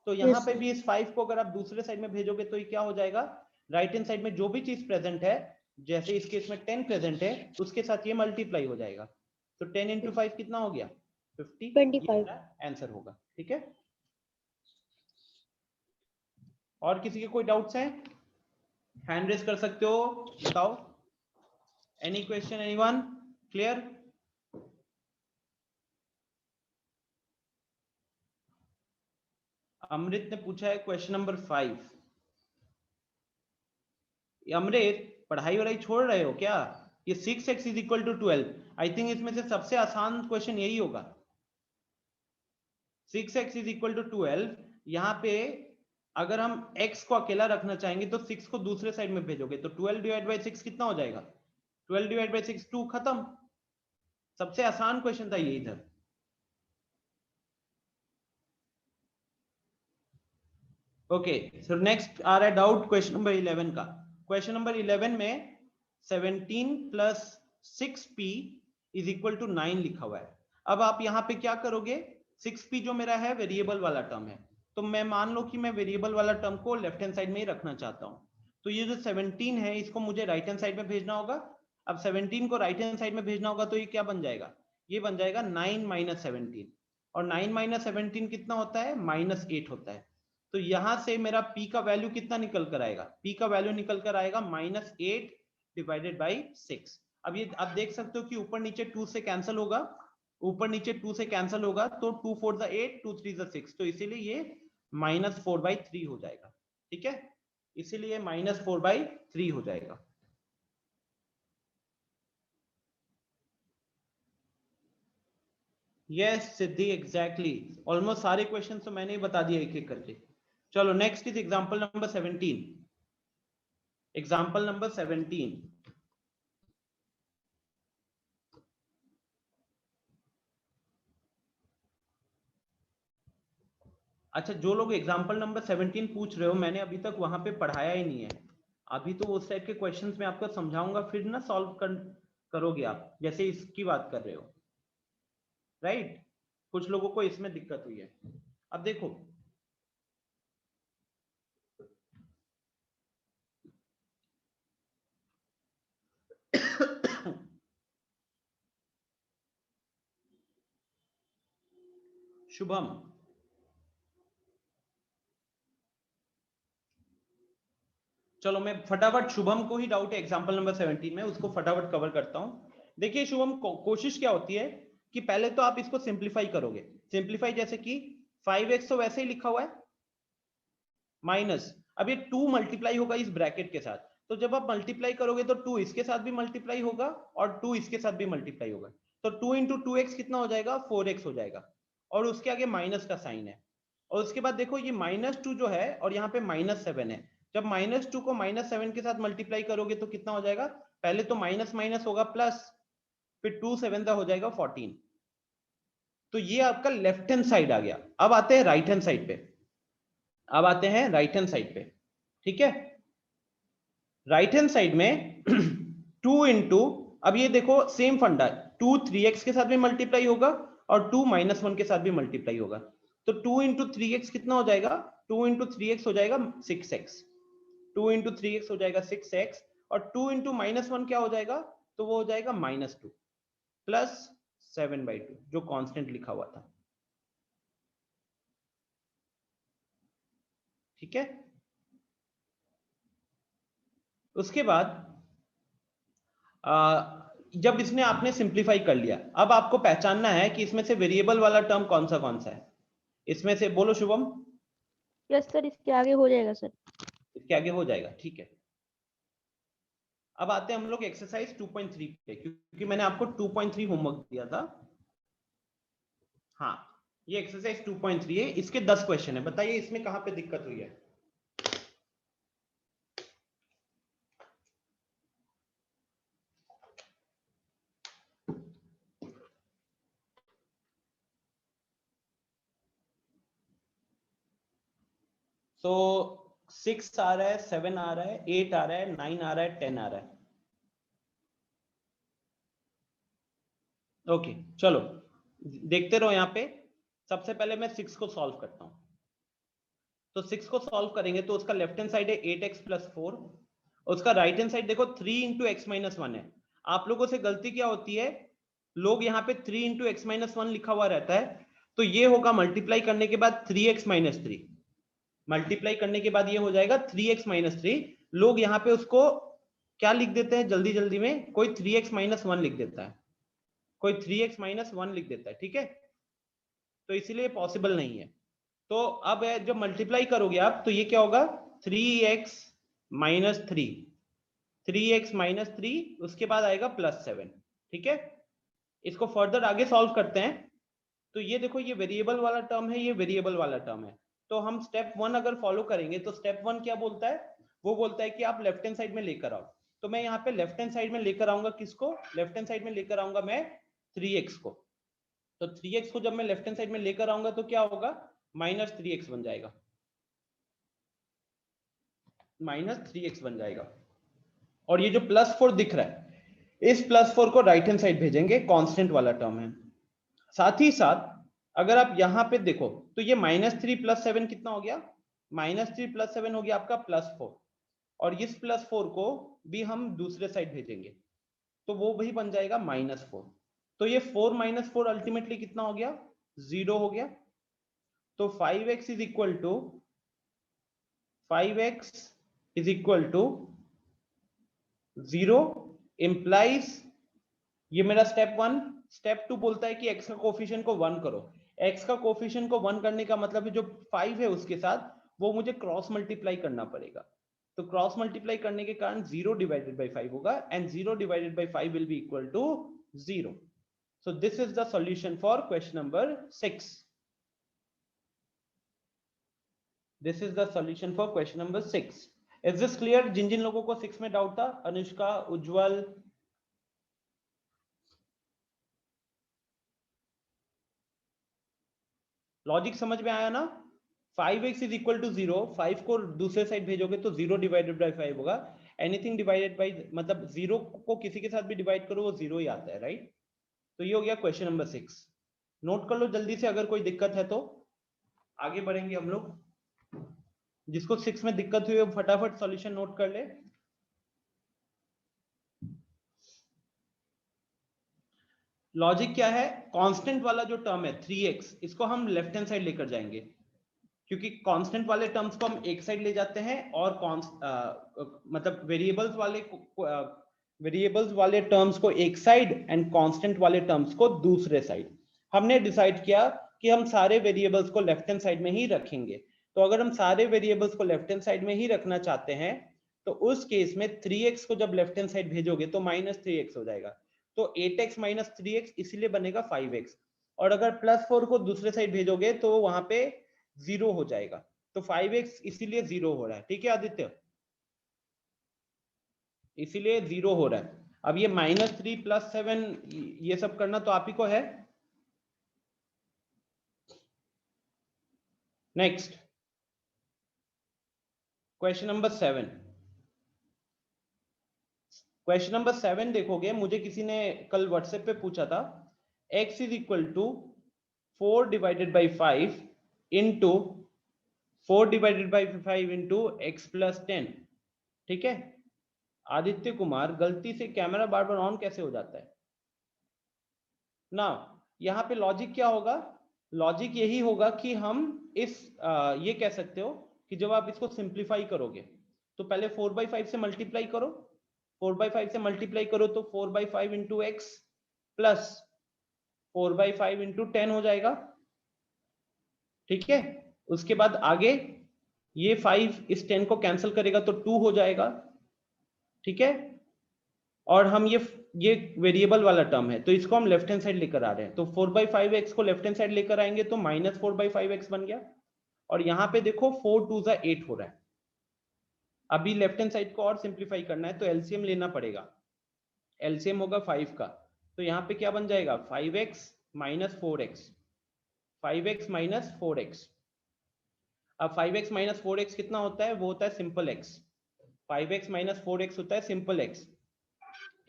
तो यहाँ Yes, पे sir. भी इस 5 को अगर आप दूसरे साइड में भेजोगे तो ये क्या हो जाएगा? राइट हैंड साइड में जो भी चीज प्रेजेंट है, जैसे इस केस में 10 प्रेजेंट है, उसके साथ ये मल्टीप्लाई हो जाएगा। तो 10 × 5 कितना हो गया? 50। 25. आंसर होगा, ठीक है। और किसी के कोई डाउट्स हैं? हैंड रेज कर सकते हो, बताओ। Any question, anyone? क्लियर? अमृत ने पूछा है क्वेश्चन नंबर 5। अमृत, पढ़ाई वढ़ाई छोड़ रहे हो क्या? ये 6x = 12, आई थिंक इसमें से सबसे आसान क्वेश्चन यही होगा। 6x = 12। यहाँ पे अगर हम x को अकेला रखना चाहेंगे तो 6 को दूसरे साइड में भेजोगे तो 12 डिवाइड बाई 6 कितना हो जाएगा? 12 डिवाइड बाई 6 2, खत्म। सबसे आसान क्वेश्चन था ये इधर। ओके, सो नेक्स्ट आ रहा है डाउट क्वेश्चन नंबर 11 का। क्वेश्चन नंबर 11 में 17 + 6p = 9 लिखा हुआ है। अब आप यहाँ पे क्या करोगे? 6p जो मेरा है वेरिएबल वाला टर्म है, तो मैं मान लो कि मैं वेरिएबल वाला टर्म को लेफ्ट हैंड साइड में ही रखना चाहता हूँ। तो ये जो 17 है इसको मुझे राइट हैंड साइड में भेजना होगा। अब 17 को राइट हैंड साइड में भेजना होगा तो ये क्या बन जाएगा? ये बन जाएगा 9 - 17, और 9 - 17 कितना होता है? -8 होता है। तो यहां से मेरा p का वैल्यू कितना निकल कर आएगा? p का वैल्यू निकल कर आएगा -8 डिवाइडेड बाई 6। अब ये आप देख सकते हो कि ऊपर नीचे 2 से कैंसिल होगा, ऊपर नीचे 2 से कैंसिल होगा, तो 2 4 = 8, 2 3 = 6, तो इसीलिए ये -4/3 हो जाएगा। ठीक है, इसीलिए -4/3 हो जाएगा। यस सिद्धि, एग्जैक्टली। ऑलमोस्ट सारे क्वेश्चन तो मैंने ही बता दिया एक एक करके। चलो next is example number 17। Example number 17। अच्छा, जो लोग एग्जांपल नंबर 17 पूछ रहे हो, मैंने अभी तक वहां पे पढ़ाया ही नहीं है। अभी तो उस टाइप के क्वेश्चंस में आपको समझाऊंगा, फिर ना सॉल्व करोगे आप, जैसे इसकी बात कर रहे हो, राइट? कुछ लोगों को इसमें दिक्कत हुई है। अब देखो, शुभम, चलो मैं फटाफट शुभम को ही डाउट है एग्जांपल नंबर 17 में, उसको फटाफट कवर करता हूं। देखिए शुभम, कोशिश क्या होती है कि पहले तो आप इसको सिंप्लीफाई करोगे। सिंप्लीफाई जैसे कि 5x तो वैसे ही लिखा हुआ है, माइनस, अब ये 2 मल्टीप्लाई होगा इस ब्रैकेट के साथ, तो जब आप मल्टीप्लाई करोगे तो 2 इसके साथ भी मल्टीप्लाई होगा और 2 इसके साथ भी मल्टीप्लाई होगा। तो 2 × 2x कितना हो जाएगा? 4x हो जाएगा, और उसके आगे माइनस का साइन है। और उसके बाद देखो ये -2 जो है और यहाँ पे -7 है, जब -2 को -7 के साथ मल्टीप्लाई करोगे तो कितना हो जाएगा? पहले तो माइनस माइनस होगा प्लस, फिर 2 7 हो जाएगा 14। तो ये आपका लेफ्ट हैंड साइड आ गया। अब आते हैं राइट हैंड साइड पे, अब आते हैं राइट हैंड साइड पे, ठीक है? राइट हैंड साइड में 2 इंटू, अब ये देखो सेम फंडा, 2 3x के साथ भी मल्टीप्लाई होगा और 2 -1 के साथ भी मल्टीप्लाई होगा। तो 2 इंटू 3x कितना हो जाएगा? 2 इंटू 3x हो जाएगा 6x, 2 इंटू 3x हो जाएगा 6x, और 2 इंटू -1 क्या हो जाएगा? तो वो हो जाएगा -2 प्लस 7/2 जो कांस्टेंट लिखा हुआ था। ठीक है, उसके बाद जब इसने आपने सिंप्लीफाई कर लिया, अब आपको पहचानना है कि इसमें से वेरिएबल वाला टर्म कौन सा है। इसमें से बोलो शुभम। यस सर, इसके आगे हो जाएगा सर। इसके आगे हो जाएगा, ठीक है। अब आते हैं हम लोग एक्सरसाइज 2.3 पे, क्योंकि मैंने आपको 2.3 होमवर्क दिया था। हाँ, ये एक्सरसाइज 2.3 है, इसके 10 क्वेश्चन है। बताइए इसमें कहां पे दिक्कत हुई है? तो 6 आ रहा है, 7 आ रहा है, 8 आ रहा है, 9 आ रहा है, 10 आ रहा है। ओके चलो देखते रहो। यहाँ पे सबसे पहले मैं 6 को सॉल्व करता हूं। तो 6 को सॉल्व करेंगे तो उसका लेफ्ट हैंड साइड है 8x + 4, उसका राइट हैंड साइड देखो 3 इंटू x - 1 है। आप लोगों से गलती क्या होती है, लोग यहाँ पे 3 इंटू x - 1 लिखा हुआ रहता है, तो ये होगा मल्टीप्लाई करने के बाद 3x - 3, मल्टीप्लाई करने के बाद ये हो जाएगा 3x - 3। लोग यहाँ पे उसको क्या लिख देते हैं जल्दी जल्दी में, कोई 3x - 1 लिख देता है, कोई 3x - 1 लिख देता है। ठीक है, तो इसीलिए पॉसिबल नहीं है। तो अब जब मल्टीप्लाई करोगे आप तो ये क्या होगा, 3x - 3, 3x - 3, उसके बाद आएगा +7। ठीक है, इसको फर्दर आगे सॉल्व करते हैं। तो ये देखो, ये वेरिएबल वाला टर्म है, ये वेरिएबल वाला टर्म है। तो हम स्टेप 1 अगर फॉलो करेंगे तो स्टेप 1 क्या बोलता है, वो बोलता है कि आप लेफ्ट हैंड साइड में लेकर आओ। तो मैं यहाँ पे लेफ्ट हैंड साइड में लेकर आऊंगा किसको? लेफ्ट हैंड साइड में लेकर आऊंगा मैं 3x को। तो 3x को जब मैं लेफ्ट हैंड साइड में लेकर आऊंगा तो क्या होगा, -3x बन जाएगा, -3x बन जाएगा। और ये जो +4 दिख रहा है, इस +4 को राइट हैंड साइड भेजेंगे, कांस्टेंट वाला टर्म है। साथ ही साथ अगर आप यहां पे देखो तो ये -3 + 7 कितना हो गया, -3 + 7 हो गया आपका +4, और इस +4 को भी हम दूसरे साइड भेजेंगे तो वो भी बन जाएगा -4। तो ये 4 - 4 अल्टीमेटली कितना हो गया, 0 हो गया। तो 5x = 0 इंप्लाइज, ये मेरा स्टेप 1। स्टेप 2 बोलता है कि x का कोफिशिएंट को 1 करो। x का कोफिशिएंट को 1 करने का मतलब है जो 5 है उसके साथ वो मुझे क्रॉस मल्टीप्लाई करना पड़ेगा। तो क्रॉस मल्टीप्लाई करने के कारण 0 / 5 होगा, and 0 / 5 will be equal to 0। So this is the solution for question number 6। This is the solution for question number 6। Is this clear? जिन जिन लोगों को 6 में डाउट था, अनुष्का, उज्जवल, लॉजिक समझ में आया ना? 5x = 0, 5 को दूसरे साइड भेजोगे तो 0 / 5 होगा। एनीथिंग डिवाइडेड बाई, मतलब 0 को किसी के साथ भी डिवाइड करो वो 0 ही आता है, राइट? तो ये हो गया क्वेश्चन नंबर 6। नोट कर लो जल्दी से, अगर कोई दिक्कत है तो आगे बढ़ेंगे हम लोग। जिसको 6 में दिक्कत हुई वो फटाफट सॉल्यूशन नोट कर ले। लॉजिक क्या है, कांस्टेंट वाला जो टर्म है 3x, इसको हम लेफ्ट हैंड साइड लेकर जाएंगे, क्योंकि कांस्टेंट वाले टर्म्स को हम एक साइड ले जाते हैं और मतलब वेरिएबल्स वाले टर्म्स को एक साइड एंड कांस्टेंट वाले टर्म्स को दूसरे साइड। हमने डिसाइड किया कि हम सारे वेरिएबल्स को लेफ्ट हैंड साइड में ही रखेंगे। तो अगर हम सारे वेरिएबल्स को लेफ्ट हैंड साइड में ही रखना चाहते हैं तो उस केस में 3x को जब लेफ्ट हैंड साइड भेजोगे तो -3x हो जाएगा। तो 8x - 3x इसलिए बनेगा 5x, और अगर +4 को दूसरे साइड भेजोगे तो वहां पे 0 हो जाएगा। तो 5x इसीलिए 0 हो रहा है। ठीक है आदित्य, इसीलिए 0 हो रहा है। अब ये -3 + 7 ये सब करना तो आप ही को है। Next question number 7। Question number 7 देखोगे, मुझे किसी ने कल व्हाट्सएप पे पूछा था, x is equal to 4 divided by 5 into 4 divided by 5 into x plus 10। ठीक है आदित्य कुमार, गलती से कैमरा बार बार ऑन कैसे हो जाता है ना? यहाँ पे लॉजिक क्या होगा? लॉजिक यही होगा कि हम ये कह सकते हो कि जब आप इसको सिंप्लीफाई करोगे तो पहले 4/5 से मल्टीप्लाई करो, 4/5 से मल्टीप्लाई करो तो 4/5 इंटू एक्स प्लस 4/5 इंटू 10 हो जाएगा। ठीक है, उसके बाद आगे ये 5 इस 10 को कैंसिल करेगा तो 2 हो जाएगा। ठीक है, और हम ये वेरिएबल वाला टर्म है तो इसको हम लेफ्ट हैंड साइड लेकर आ रहे हैं, तो 4/5x को लेफ्ट हैंड साइड लेकर आएंगे तो -4/5x बन गया। और यहाँ पे देखो 4 2 8 हो रहा है। अभी लेफ्ट हैंड साइड को और सिंप्लीफाई करना है तो एलसीएम लेना पड़ेगा। एलसीएम होगा 5 का, तो यहाँ पे क्या बन जाएगा 5x minus 4x, 5x minus 4x। अब 5x माइनस 4x कितना होता है? वो होता है simple x। 5x minus 4x होता है simple x।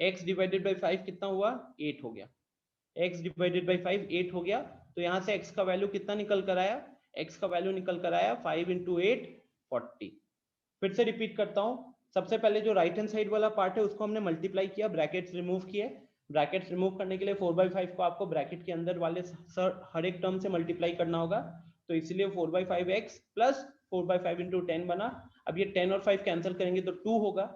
x divided by 5 कितना हुआ? 8 हो गया। x डिवाइडेड बाई 5 8 हो गया, तो यहाँ से x का वैल्यू कितना निकल कर आया? x का वैल्यू निकल कर आया 5 इंटू 8 40। फिर से रिपीट करता हूँ, सबसे पहले जो राइट हैंड साइड वाला पार्ट है उसको हमने मल्टीप्लाई किया, ब्रैकेट्स रिमूव किए। ब्रैकेट्स रिमूव करने के लिए 4/5 को आपको ब्रैकेट के अंदर वाले हर एक टर्म से मल्टीप्लाई करना होगा, तो इसलिए 4/5x प्लस 4/5 इंटू 10 बना। अब ये 10 और 5 कैंसिल करेंगे तो 2 होगा।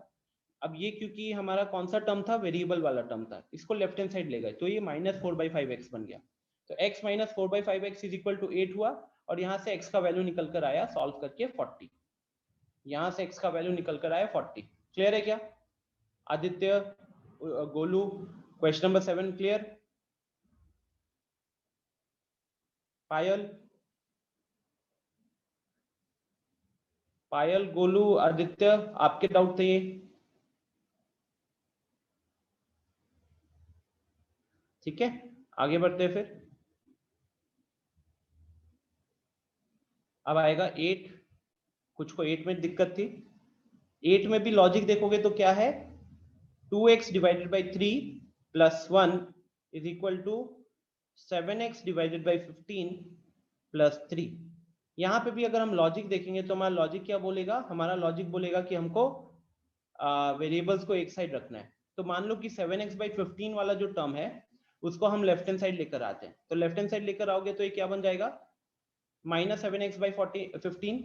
अब ये क्योंकि हमारा कौन सा टर्म था? वेरिएबल वाला टर्म था, इसको लेफ्ट हैंड साइड ले गए तो ये -4/5x बन गया। तो x minus 4/5x is equal to 8 हुआ, और यहाँ से x का वैल्यू निकल कर आया सॉल्व करके 40। यहाँ से x का वैल्यू निकल कर आया 40। क्लियर है क्या Aditya, Golu? Question number 7 clear? Payal, Golu, Aditya, आपके डाउट थे ये? ठीक है, आगे बढ़ते हैं फिर। अब आएगा 8। कुछ को 8 में दिक्कत थी। 8 में भी लॉजिक देखोगे तो क्या है? 2x divided by 3 plus 1 is equal to 7x divided by 15 plus 3। यहाँ पे भी अगर हम लॉजिक देखेंगे तो हमारा लॉजिक क्या बोलेगा? हमारा लॉजिक बोलेगा कि हमको वेरिएबल्स को एक साइड रखना है। तो मान लो कि 7x/15 वाला जो टर्म है उसको हम लेफ्ट हैंड साइड लेकर आते हैं, तो लेफ्ट हैंड साइड लेकर आओगे तो ये क्या बन जाएगा? -7x/15,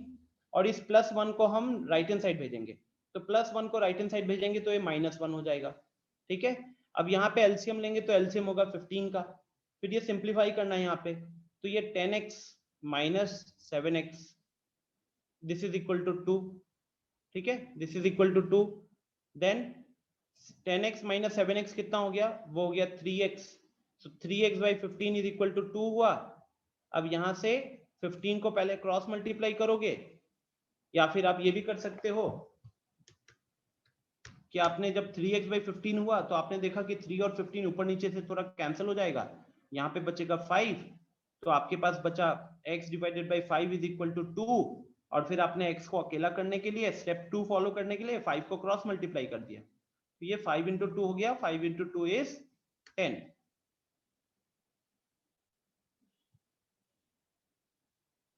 और इस +1 को हम राइट हैंड साइड भेजेंगे, तो +1 को राइट हैंड साइड भेजेंगे तो ये -1 हो जाएगा। ठीक है, अब यहाँ पे एलसीएम लेंगे तो एलसीएम होगा 15 का, फिर ये सिंप्लीफाई करना है यहाँ पे, तो ये 10x minus 7x this is equal to 2। ठीक है, this is equal to 2। Then 10x minus 7x कितना हो गया? वो हो गया 3x। So 3x/15 is equal to 2 हुआ। अब यहाँ से 15 को पहले क्रॉस मल्टीप्लाई करोगे, या फिर आप ये भी कर सकते हो कि आपने जब 3x/15 हुआ तो आपने देखा कि 3 और 15 ऊपर नीचे से थोड़ा कैंसिल हो जाएगा, यहाँ पे बचेगा 5, तो आपके पास बचा x divided by 5 is equal to 2, और फिर आपने x को अकेला करने के लिए स्टेप 2 फॉलो करने के लिए 5 को क्रॉस मल्टीप्लाई कर दिया, तो ये 5 इंटू 2 हो गया। 5 into 2 is 10।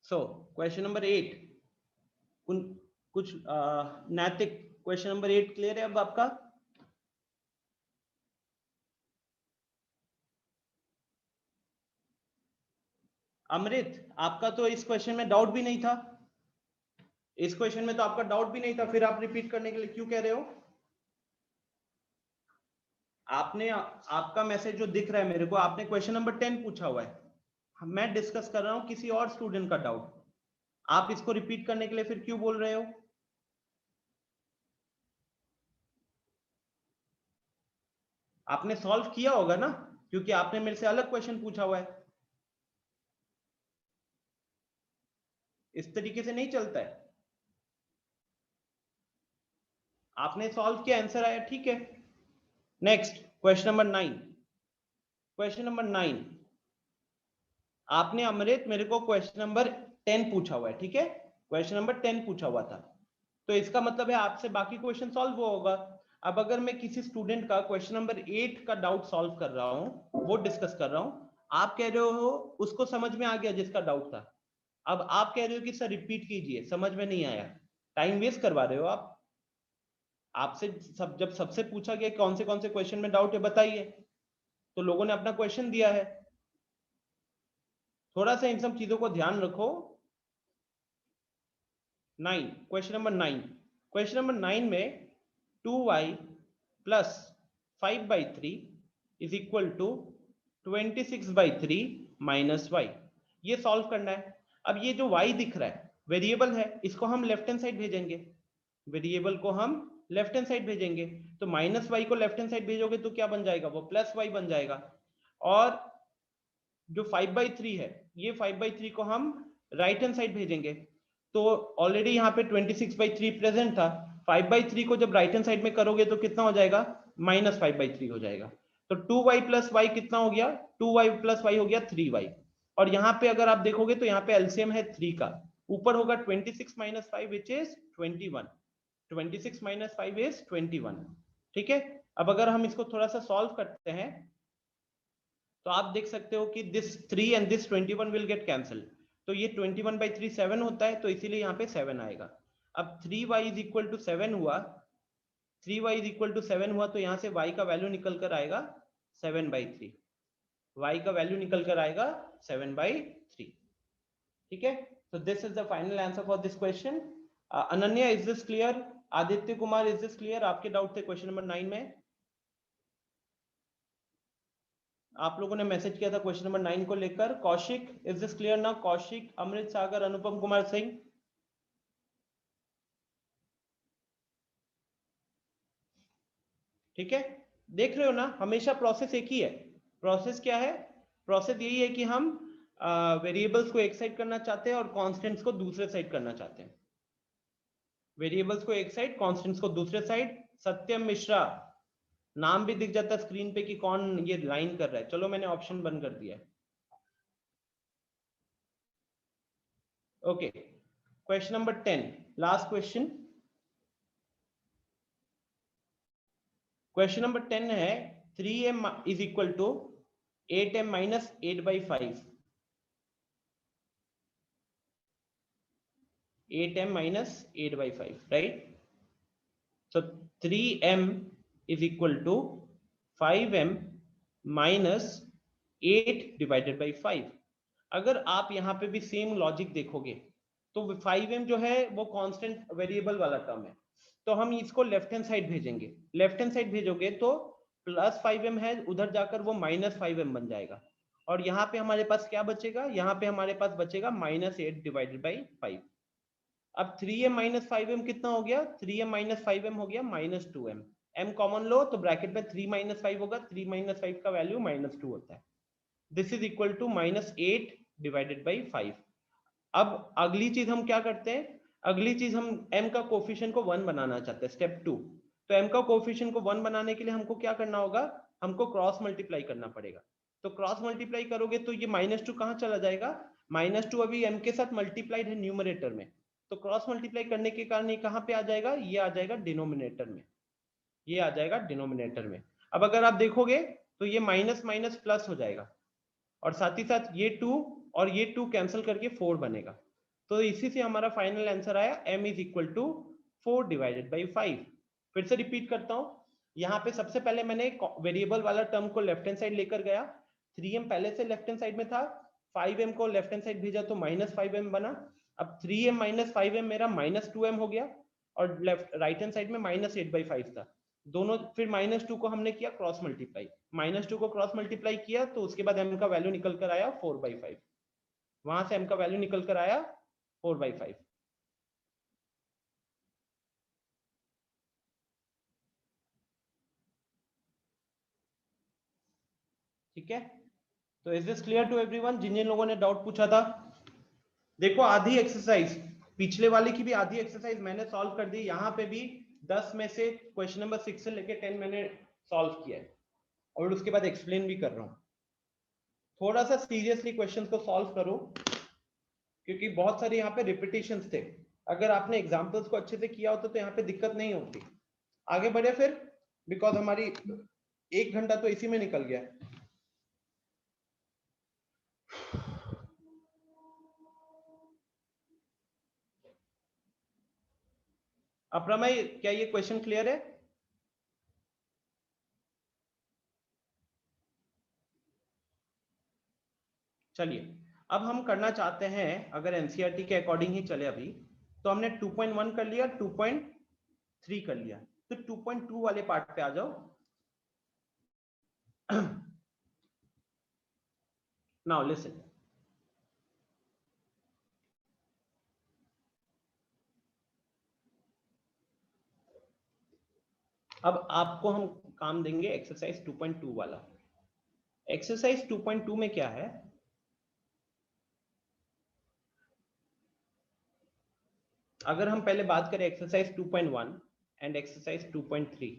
So question number 8 कुछ नैतिक क्वेश्चन नंबर 8 क्लियर है अब आपका? अमृत, आपका तो इस क्वेश्चन में डाउट भी नहीं था, इस क्वेश्चन में तो आपका डाउट भी नहीं था, फिर आप रिपीट करने के लिए क्यों कह रहे हो? आपने, आपका मैसेज जो दिख रहा है मेरे को, आपने क्वेश्चन नंबर 10 पूछा हुआ है, मैं डिस्कस कर रहा हूं किसी और स्टूडेंट का डाउट, आप इसको रिपीट करने के लिए फिर क्यों बोल रहे हो? आपने सॉल्व किया होगा ना, क्योंकि आपने मेरे से अलग क्वेश्चन पूछा हुआ है। इस तरीके से नहीं चलता है। आपने सॉल्व किया, आंसर आया, ठीक है। Next question number 9। Question number 9 आपने अमृत मेरे को क्वेश्चन नंबर 10 पूछा हुआ है, ठीक है, क्वेश्चन नंबर 10 पूछा हुआ था, तो इसका मतलब है आपसे बाकी क्वेश्चन सॉल्व हुआ होगा। अब अगर मैं किसी स्टूडेंट का क्वेश्चन नंबर 8 का डाउट सॉल्व कर रहा हूँ, वो डिस्कस कर रहा हूँ, आप कह रहे हो उसको समझ में आ गया जिसका डाउट था, अब आप कह रहे हो कि सर रिपीट कीजिए, समझ में नहीं आया, टाइम वेस्ट करवा रहे हो आप। आपसे जब सबसे पूछा गया कौन से क्वेश्चन में डाउट है बताइए, तो लोगों ने अपना क्वेश्चन दिया है। थोड़ा सा इन सब चीजों को ध्यान रखो। 9, क्वेश्चन नंबर 9, क्वेश्चन नंबर 9 में 2y plus 5/3 is equal to 26/3 minus y, ये सॉल्व करना है। अब ये जो y दिख रहा है वेरिएबल है, इसको हम लेफ्ट हैंड साइड भेजेंगे, वेरिएबल को हम लेफ्ट हैंड साइड भेजेंगे, तो माइनस y को लेफ्ट हैंड साइड भेजोगे तो क्या बन जाएगा, वो प्लस y बन जाएगा। और जो 5/3 है, ये 5/3 को हम राइट हैंड साइड भेजेंगे, तो ऑलरेडी यहाँ पे 26/3 प्रेजेंट था, 5/3 को जब राइट हैंड साइड में करोगे तो कितना हो जाएगा, -5/3 हो जाएगा। तो 2y प्लस y कितना हो गया, 2y प्लस y हो गया 3y। और यहाँ पे अगर आप देखोगे तो यहाँ पे एलसीएम है 3 का, ऊपर होगा 26 - 5 विच इज 21, 26 - 5 इज 21। ठीक है, अब अगर हम इसको थोड़ा सा सॉल्व करते हैं तो आप देख सकते हो कि this 3 and this 21 will get cancel, तो ये 21/3 7 होता है, तो इसीलिए यहाँ पे 7 आएगा। अब 3y इज इक्वल टू 7 हुआ, 3y इज इक्वल टू 7 हुआ, तो यहाँ से y का वैल्यू निकल कर आएगा 7/3, y का वैल्यू निकल कर आएगा 7/3। ठीक है, so this is the final answer for this question. Ananya, is this clear? Aditya Kumar, is this clear? आपके डाउट थे क्वेश्चन नंबर 9 में, आप लोगों ने मैसेज किया था क्वेश्चन नंबर 9 को लेकर। कौशिक, इज दिस क्लियर ना? कौशिक, अमृत सागर, अनुपम कुमार सिंह, ठीक है, देख रहे हो ना, हमेशा प्रोसेस एक ही है। प्रोसेस क्या है, प्रोसेस यही है कि हम वेरिएबल्स को एक साइड करना चाहते हैं और कांस्टेंट्स को दूसरे साइड करना चाहते हैं, वेरिएबल्स को एक साइड, कांस्टेंट्स को दूसरे साइड। सत्यम मिश्रा, नाम भी दिख जाता है स्क्रीन पे कि कौन ये लाइन कर रहा है। चलो मैंने ऑप्शन बंद कर दिया है। Okay, question number 10, last question. Question number 10 है 3m is equal to 8m minus 8/5, 8m minus 8/5, right? So 3m is equal to 5m minus 8 divided by 5। अगर आप यहाँ पे भी सेम लॉजिक देखोगे तो 5m जो है वो कांस्टेंट वेरिएबल वाला टर्म है, तो हम इसको लेफ्ट हैंड साइड भेजेंगे, लेफ्ट हैंड साइड भेजोगे तो प्लस 5m है, उधर जाकर वो -5m बन जाएगा, और यहाँ पे हमारे पास क्या बचेगा, यहाँ पे हमारे पास बचेगा -8 डिवाइडेड बाई 5। अब 3m - 5m कितना हो गया, 3m - 5m हो गया -2m, m कॉमन लो तो ब्रैकेट में 3 - 5 होगा, 3 - 5 का वैल्यू -2 होता है। This is equal to -8 divided by 5। अब अगली चीज हम क्या करते हैं, अगली चीज हम m का कोफिशिएंट को 1 बनाना चाहते हैं, स्टेप 2। तो m का कोफिशिएंट को 1 बनाने के लिए हमको क्या करना होगा, हमको क्रॉस मल्टीप्लाई करना पड़ेगा। तो क्रॉस मल्टीप्लाई करोगे तो ये -2 कहाँ चला जाएगा, -2 अभी m के साथ मल्टीप्लाइड है न्यूमरेटर में, तो क्रॉस मल्टीप्लाई करने के कारण ये कहाँ पे आ जाएगा, ये आ जाएगा डिनोमिनेटर में, ये आ जाएगा डिनोमिनेटर में। अब अगर आप देखोगे तो ये माइनस माइनस प्लस हो जाएगा, और साथ ही साथ ये 2 और ये 2 कैंसिल करके 4 बनेगा। तो इसी से हमारा फाइनल आंसर आया m is equal to 4 divided by 5। फिर से रिपीट करता हूं, यहाँ पे सबसे पहले मैंने वेरिएबल वाला टर्म को लेफ्ट हैंड साइड लेकर गया, 3m पहले से लेफ्ट हैंड साइड में था, 5m को लेफ्ट हैंड साइड भेजा तो -5m बना। अब 3m - 5m मेरा -2m हो गया, और लेफ्ट राइट हैंड साइड में -8/5 था, दोनों फिर -2 को हमने किया क्रॉस मल्टीप्लाई, -2 को क्रॉस मल्टीप्लाई किया तो उसके बाद m का वैल्यू निकल कर आया 4/5, वहां से m का वैल्यू निकल कर आया 4/5। ठीक है, तो is this clear to everyone? जिन जिन लोगों ने डाउट पूछा था, देखो आधी एक्सरसाइज, पिछले वाले की भी आधी एक्सरसाइज मैंने सॉल्व कर दी, यहाँ पे भी 10 में से क्वेश्चन नंबर 6 से लेके 10 मैंने सॉल्व किया है, और उसके बाद एक्सप्लेन भी कर रहा हूँ। थोड़ा सा सीरियसली क्वेश्चंस को सॉल्व करो, क्योंकि बहुत सारे यहाँ पे रिपीटेशंस थे, अगर आपने एग्जांपल्स को अच्छे से किया होता तो यहाँ पे दिक्कत नहीं होती। आगे बढ़े फिर, बिकॉज हमारी 1 घंटा तो इसी में निकल गया। अप्रमय, क्या ये क्वेश्चन क्लियर है? चलिए, अब हम करना चाहते हैं, अगर एनसीईआरटी के अकॉर्डिंग ही चले अभी, तो हमने 2.1 कर लिया, 2.3 कर लिया, तो 2.2 वाले पार्ट पे आ जाओ। नाउ लिसन, अब आपको हम काम देंगे एक्सरसाइज 2.2 वाला। एक्सरसाइज 2.2 में क्या है, अगर हम पहले बात करें एक्सरसाइज 2.1 एंड एक्सरसाइज 2.3,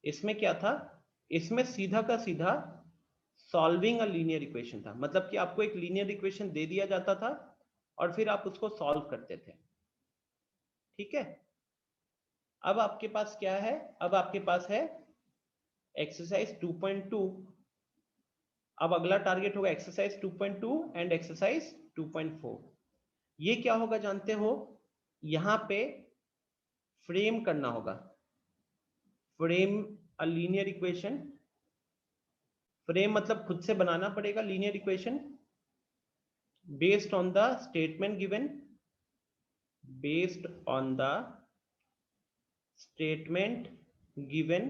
इसमें क्या था, इसमें सीधा का सीधा सॉल्विंग अ लीनियर इक्वेशन था। मतलब कि आपको एक लीनियर इक्वेशन दे दिया जाता था और फिर आप उसको सॉल्व करते थे। ठीक है, अब आपके पास क्या है, अब आपके पास है एक्सरसाइज 2.2। अब अगला टारगेट होगा एक्सरसाइज 2.2 एंड एक्सरसाइज 2.4। ये क्या होगा जानते हो, यहां पे फ्रेम करना होगा, फ्रेम अ लीनियर इक्वेशन। फ्रेम मतलब खुद से बनाना पड़ेगा linear equation based on the statement given, based on the statement given.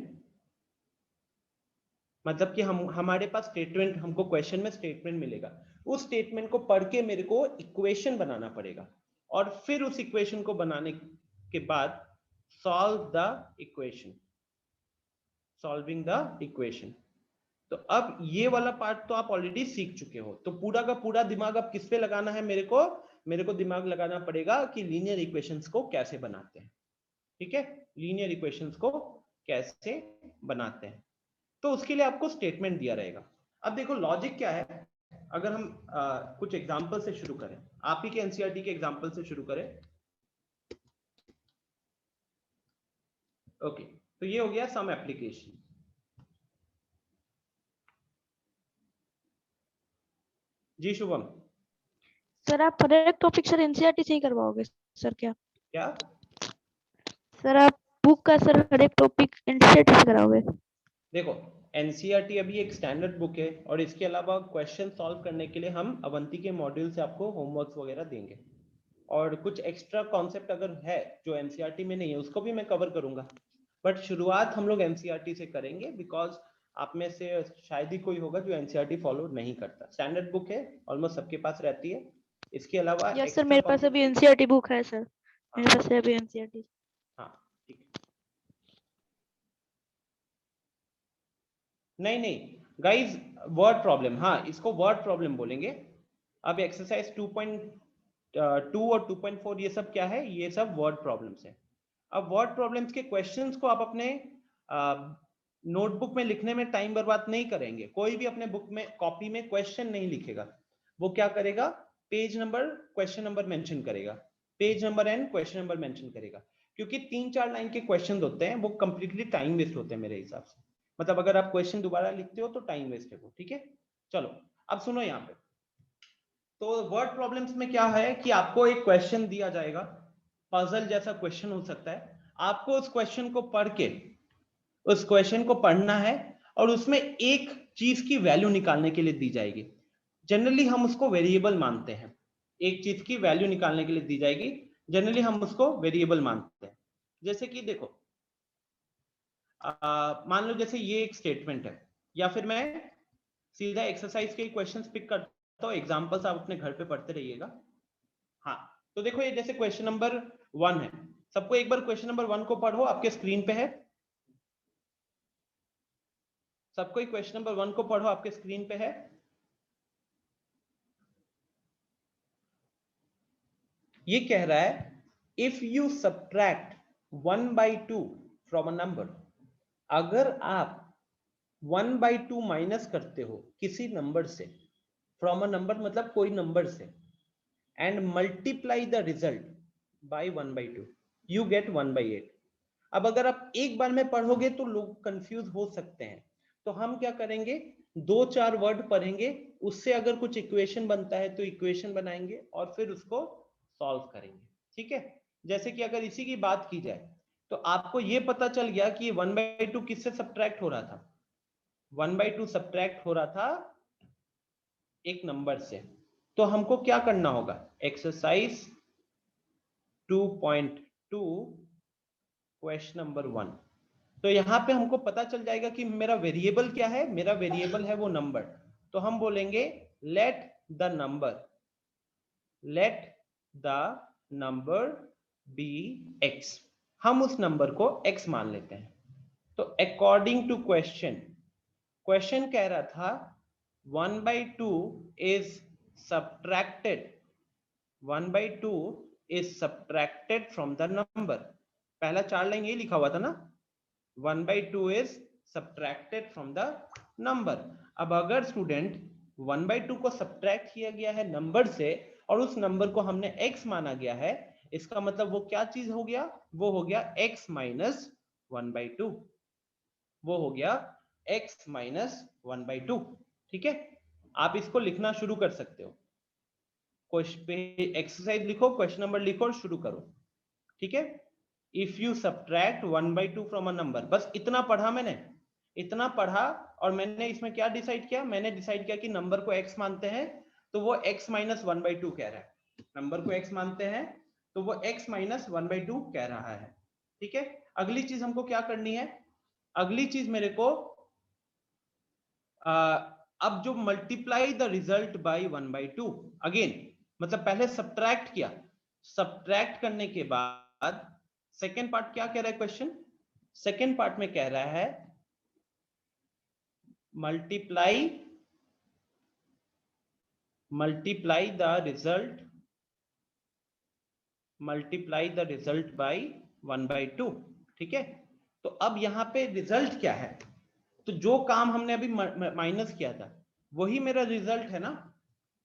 मतलब कि हमारे पास स्टेटमेंट, हमको क्वेश्चन में स्टेटमेंट मिलेगा, उस स्टेटमेंट को पढ़ के मेरे को इक्वेशन बनाना पड़ेगा और फिर उस इक्वेशन को बनाने के बाद solve the equation, solving the equation. तो अब ये वाला पार्ट तो आप ऑलरेडी सीख चुके हो, तो पूरा का पूरा दिमाग अब किस पे लगाना है, मेरे को दिमाग लगाना पड़ेगा कि लीनियर इक्वेशंस को कैसे बनाते हैं। ठीक है, लीनियर इक्वेशंस को कैसे बनाते हैं, तो उसके लिए आपको स्टेटमेंट दिया रहेगा। अब देखो लॉजिक क्या है, अगर हम कुछ एग्जांपल से शुरू करें, आप ही के एनसीईआरटी के एग्जांपल से शुरू करें। ओके, तो ये हो गया सम एप्लीकेशन। जी शुभम। सर आप हर एक टॉपिक सर एनसीईआरटी से ही करवाओगे सर क्या? क्या सर आप बुक का सर हर एक टॉपिक एनसीईआरटी से कराओगे? देखो, एनसीईआरटी अभी एक स्टैंडर्ड बुक है और इसके अलावा क्वेश्चन सॉल्व करने के लिए हम अवंती के मॉड्यूल से आपको होमवर्क्स वगैरह देंगे, और कुछ एक्स्ट्रा कॉन्सेप्ट अगर है जो एनसीईआरटी में नहीं है उसको भी मैं कवर करूंगा। बट शुरुआत हम लोग एनसीईआरटी से करेंगे, बिकॉज आप में से शायद ही कोई होगा जो एनसीईआरटी फॉलो नहीं करता। स्टैंडर्ड बुक है, ऑलमोस्ट सबके पास रहती है। इसके अलावा यस सर, मेरे पास अभी एनसीईआरटी बुक है सर, मेरे पास है अभी एनसीईआरटी। हाँ ठीक है। नहीं गाइस, वर्ड प्रॉब्लम, हाँ इसको वर्ड प्रॉब्लम बोलेंगे। अब एक्सरसाइज 2.2 और 2.4 ये सब क्या है, ये सब वर्ड प्रॉब्लम्स है। अब वर्ड प्रॉब्लम्स के क्वेश्चंस को आप अपने नोटबुक में लिखने में टाइम बर्बाद नहीं करेंगे। कोई भी अपने बुक में कॉपी में क्वेश्चन नहीं लिखेगा, वो क्या करेगा, page number question number mention करेगा, page number and question number mention करेगा। क्योंकि 3-4 लाइन के क्वेश्चन होते हैं, वो कंप्लीटली टाइम वेस्ट होते हैं मेरे हिसाब से। मतलब अगर आप क्वेश्चन दोबारा लिखते हो तो टाइम वेस्ट है वो। ठीक है, चलो अब सुनो यहाँ पे। तो वर्ड प्रॉब्लम्स में क्या है कि आपको एक क्वेश्चन दिया जाएगा, पजल जैसा क्वेश्चन हो सकता है, आपको उस क्वेश्चन को पढ़ के, उस क्वेश्चन को पढ़ना है और उसमें एक चीज की वैल्यू निकालने के लिए दी जाएगी। जनरली हम उसको वेरिएबल मानते हैं, एक चीज की वैल्यू निकालने के लिए दी जाएगी, जनरली हम उसको वेरिएबल मानते हैं। जैसे कि देखो, मान लो जैसे ये एक स्टेटमेंट है, या फिर मैं सीधा एक्सरसाइज के क्वेश्चंस पिक करता हूं, एग्जांपल्स आप अपने घर पे पढ़ते रहिएगा। हाँ, तो देखो ये जैसे क्वेश्चन नंबर 1 है, सबको एक बार क्वेश्चन नंबर 1 को पढ़ो, आपके स्क्रीन पे है। सबको क्वेश्चन नंबर 1 को पढ़ो, आपके स्क्रीन पे है। ये कह रहा है if you subtract 1/2 from a number, अगर आप 1/2 माइनस करते हो किसी नंबर से, फ्रॉम अ नंबर मतलब कोई नंबर से, and multiply the result by 1/2, you get 1/8। अब अगर आप एक बार में पढ़ोगे तो लोग कंफ्यूज हो सकते हैं, तो हम क्या करेंगे, 2-4 वर्ड पढ़ेंगे, उससे अगर कुछ इक्वेशन बनता है तो इक्वेशन बनाएंगे और फिर उसको सॉल्व करेंगे, ठीक है। जैसे कि अगर इसी की बात की जाए तो आपको ये पता चल गया कि 1/2 किससे सब्ट्रैक्ट हो रहा था, 1/2 सब्ट्रैक्ट हो रहा था एक नंबर से। तो हमको क्या करना होगा, एक्सरसाइज 2.2 क्वेश्चन नंबर 1। तो यहाँ पे हमको पता चल जाएगा कि मेरा वेरिएबल क्या है, मेरा वेरिएबल है वो नंबर। तो हम बोलेंगे let the number be x, हम उस नंबर को x मान लेते हैं। तो अकॉर्डिंग टू क्वेश्चन कह रहा था 1/2 is subtracted from the number। पहला 4 लाइन ये लिखा हुआ था ना, 1/2 is subtracted from the number। अब अगर स्टूडेंट 1/2 को सब्ट्रैक्ट किया गया है नंबर से और उस नंबर को हमने x माना गया है, इसका मतलब वो क्या चीज हो गया, वो हो गया x माइनस 1/2, वो हो गया x माइनस 1/2, ठीक है। आप इसको लिखना शुरू कर सकते हो, एक्सरसाइज लिखो, क्वेश्चन नंबर लिखो और शुरू करो, ठीक है। If you subtract 1/2 from a number, बस इतना पढ़ा मैंने, इतना पढ़ा और मैंने इसमें क्या डिसाइड किया, मैंने डिसाइड किया कि नंबर को x मानते हैं तो वो x माइनस 1/2 कह रहा है, नंबर को x मानते हैं तो वो x माइनस 1/2 कह रहा है, ठीक है। अगली चीज हमको क्या करनी है, अगली चीज मेरे को अब जो multiply the result by 1/2, again मतलब पहले सब्ट्रैक्ट किया, सब्ट्रैक्ट करने के बाद सेकेंड पार्ट क्या कह रहा है क्वेश्चन, सेकेंड पार्ट में कह रहा है मल्टीप्लाई द रिजल्ट बाय 1/2, ठीक है। तो अब यहां पे रिजल्ट क्या है, तो जो काम हमने अभी माइनस किया था वही मेरा रिजल्ट है ना,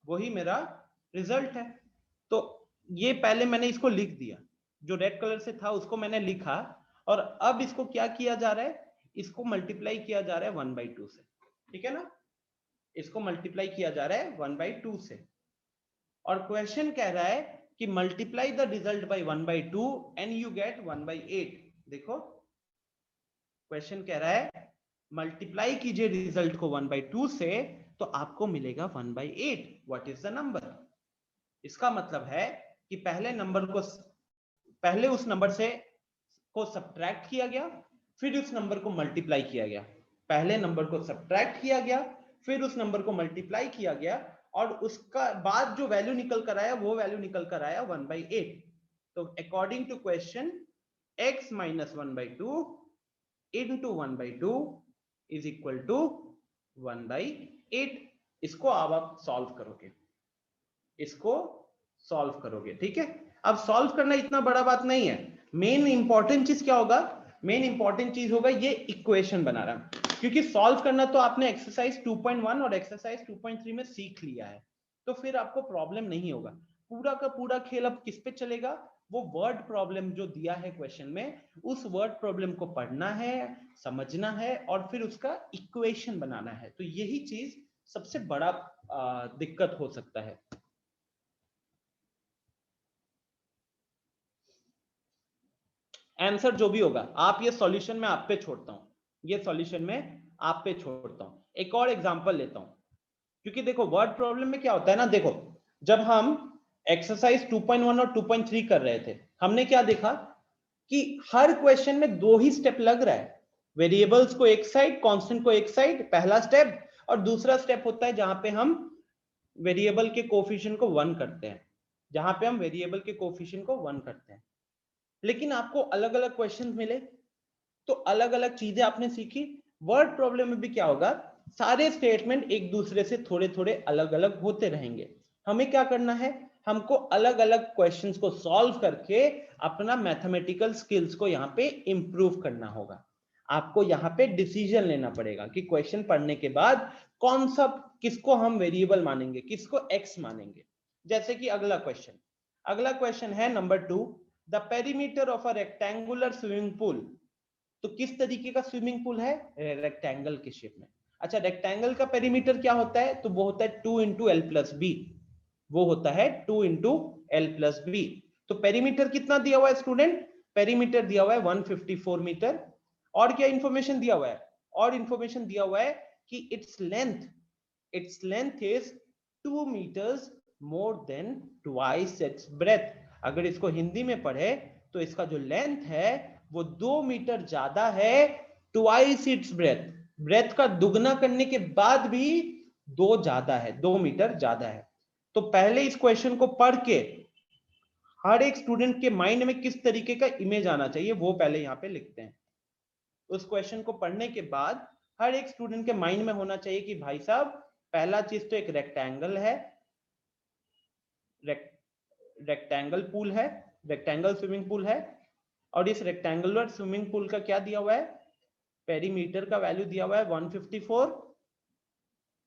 वही मेरा रिजल्ट है। तो ये पहले मैंने इसको लिख दिया, जो रेड कलर से था उसको मैंने लिखा, और अब इसको क्या किया जा रहा है, इसको मल्टीप्लाई किया जा रहा है 1/2 से, ठीक है ना, इसको मल्टीप्लाई किया जा रहा है 1/2 से। और क्वेश्चन कह रहा है कि multiply the result by 1/2 and you get 1/8। देखो क्वेश्चन कह रहा है मल्टीप्लाई कीजिए रिजल्ट को 1/2 से तो आपको मिलेगा 1/8। व्हाट इज द नंबर, इसका मतलब है कि पहले उस नंबर से को सब्ट्रैक्ट किया गया, फिर उस नंबर को मल्टीप्लाई किया गया, पहले नंबर को सब्ट्रैक्ट किया गया, फिर उस नंबर को मल्टीप्लाई किया गया, और उसका बाद जो वैल्यू निकल कर आया वो वैल्यू निकल कर आया 1/8। तो according to question x minus 1/2 into 1/2 is equal to 1/8। इसको अब आप सॉल्व करोगे, इसको सॉल्व करोगे, ठीक है। अब सॉल्व करना इतना बड़ा बात नहीं है, मेन इंपॉर्टेंट चीज क्या होगा, मेन इंपॉर्टेंट चीज होगा ये इक्वेशन बनाना, क्योंकि सॉल्व करना तो आपने एक्सरसाइज 2.1 और एक्सरसाइज 2.3 में सीख लिया है, तो फिर आपको प्रॉब्लम नहीं होगा। पूरा का पूरा खेल अब किस पे चलेगा, वो वर्ड प्रॉब्लम जो दिया है क्वेश्चन में, उस वर्ड प्रॉब्लम को पढ़ना है, समझना है और फिर उसका इक्वेशन बनाना है। तो यही चीज सबसे बड़ा दिक्कत हो सकता है। आंसर जो भी होगा आप, ये सॉल्यूशन में आप पे छोड़ता हूं, ये सॉल्यूशन में आप पे छोड़ता हूं। एक और एग्जांपल लेता हूं, क्योंकि देखो वर्ड प्रॉब्लम में क्या होता है ना, देखो जब हम एक्सरसाइज 2.1 और 2.3 कर रहे थे, हमने क्या देखा कि हर क्वेश्चन में 2 ही स्टेप लग रहा है, वेरिएबल्स को एक साइड, कांस्टेंट को एक साइड, पहला स्टेप, और दूसरा स्टेप होता है जहां पे हम वेरिएबल के कोफिशिएंट को 1 करते हैं, जहां पे हम वेरिएबल के कोफिशिएंट को 1 करते हैं। लेकिन आपको अलग अलग क्वेश्चंस मिले तो अलग अलग चीजें आपने सीखी। वर्ड प्रॉब्लम में भी क्या होगा, सारे स्टेटमेंट एक दूसरे से थोड़े थोड़े अलग अलग होते रहेंगे। हमें क्या करना है, हमको अलग अलग क्वेश्चंस को सॉल्व करके अपना मैथमेटिकल स्किल्स को यहाँ पे इंप्रूव करना होगा। आपको यहाँ पे डिसीजन लेना पड़ेगा कि क्वेश्चन पढ़ने के बाद कौन सा, किसको हम वेरिएबल मानेंगे, किसको एक्स मानेंगे। जैसे कि अगला क्वेश्चन है number 2, the perimeter of a rectangular swimming pool. तो किस तरीके का स्विमिंग पूल है? रेक्टेंगल के शेप में। अच्छा, रेक्टेंगल का पेरीमीटर क्या होता है? तो वो होता है 2 इंटू एल प्लस बी, वो होता है 2 इंटू एल प्लस बी। तो पेरीमीटर कितना दिया हुआ है स्टूडेंट? पेरीमीटर दिया हुआ है 154 मीटर। और क्या इंफॉर्मेशन दिया हुआ है? और इंफॉर्मेशन दिया हुआ है कि its length is 2 metres more than twice its breadth. अगर इसको हिंदी में पढ़े तो इसका जो लेंथ है वो 2 मीटर ज्यादा है ट्वाइस इट्स ब्रेथ। ब्रेथ का दुगना करने के बाद भी 2 ज्यादा है, 2 मीटर ज्यादा है। तो पहले इस क्वेश्चन को पढ़ के हर एक स्टूडेंट के माइंड में किस तरीके का इमेज आना चाहिए वो पहले यहाँ पे लिखते हैं। उस क्वेश्चन को पढ़ने के बाद हर एक स्टूडेंट के माइंड में होना चाहिए कि भाई साहब पहला चीज तो एक रेक्टेंगल है, रेक्टेंगल पूल है, रेक्टेंगल स्विमिंग पूल है। और इस रेक्टेंगुलर स्विमिंग पूल का क्या दिया हुआ है? पेरीमीटर का वैल्यू दिया हुआ है 154,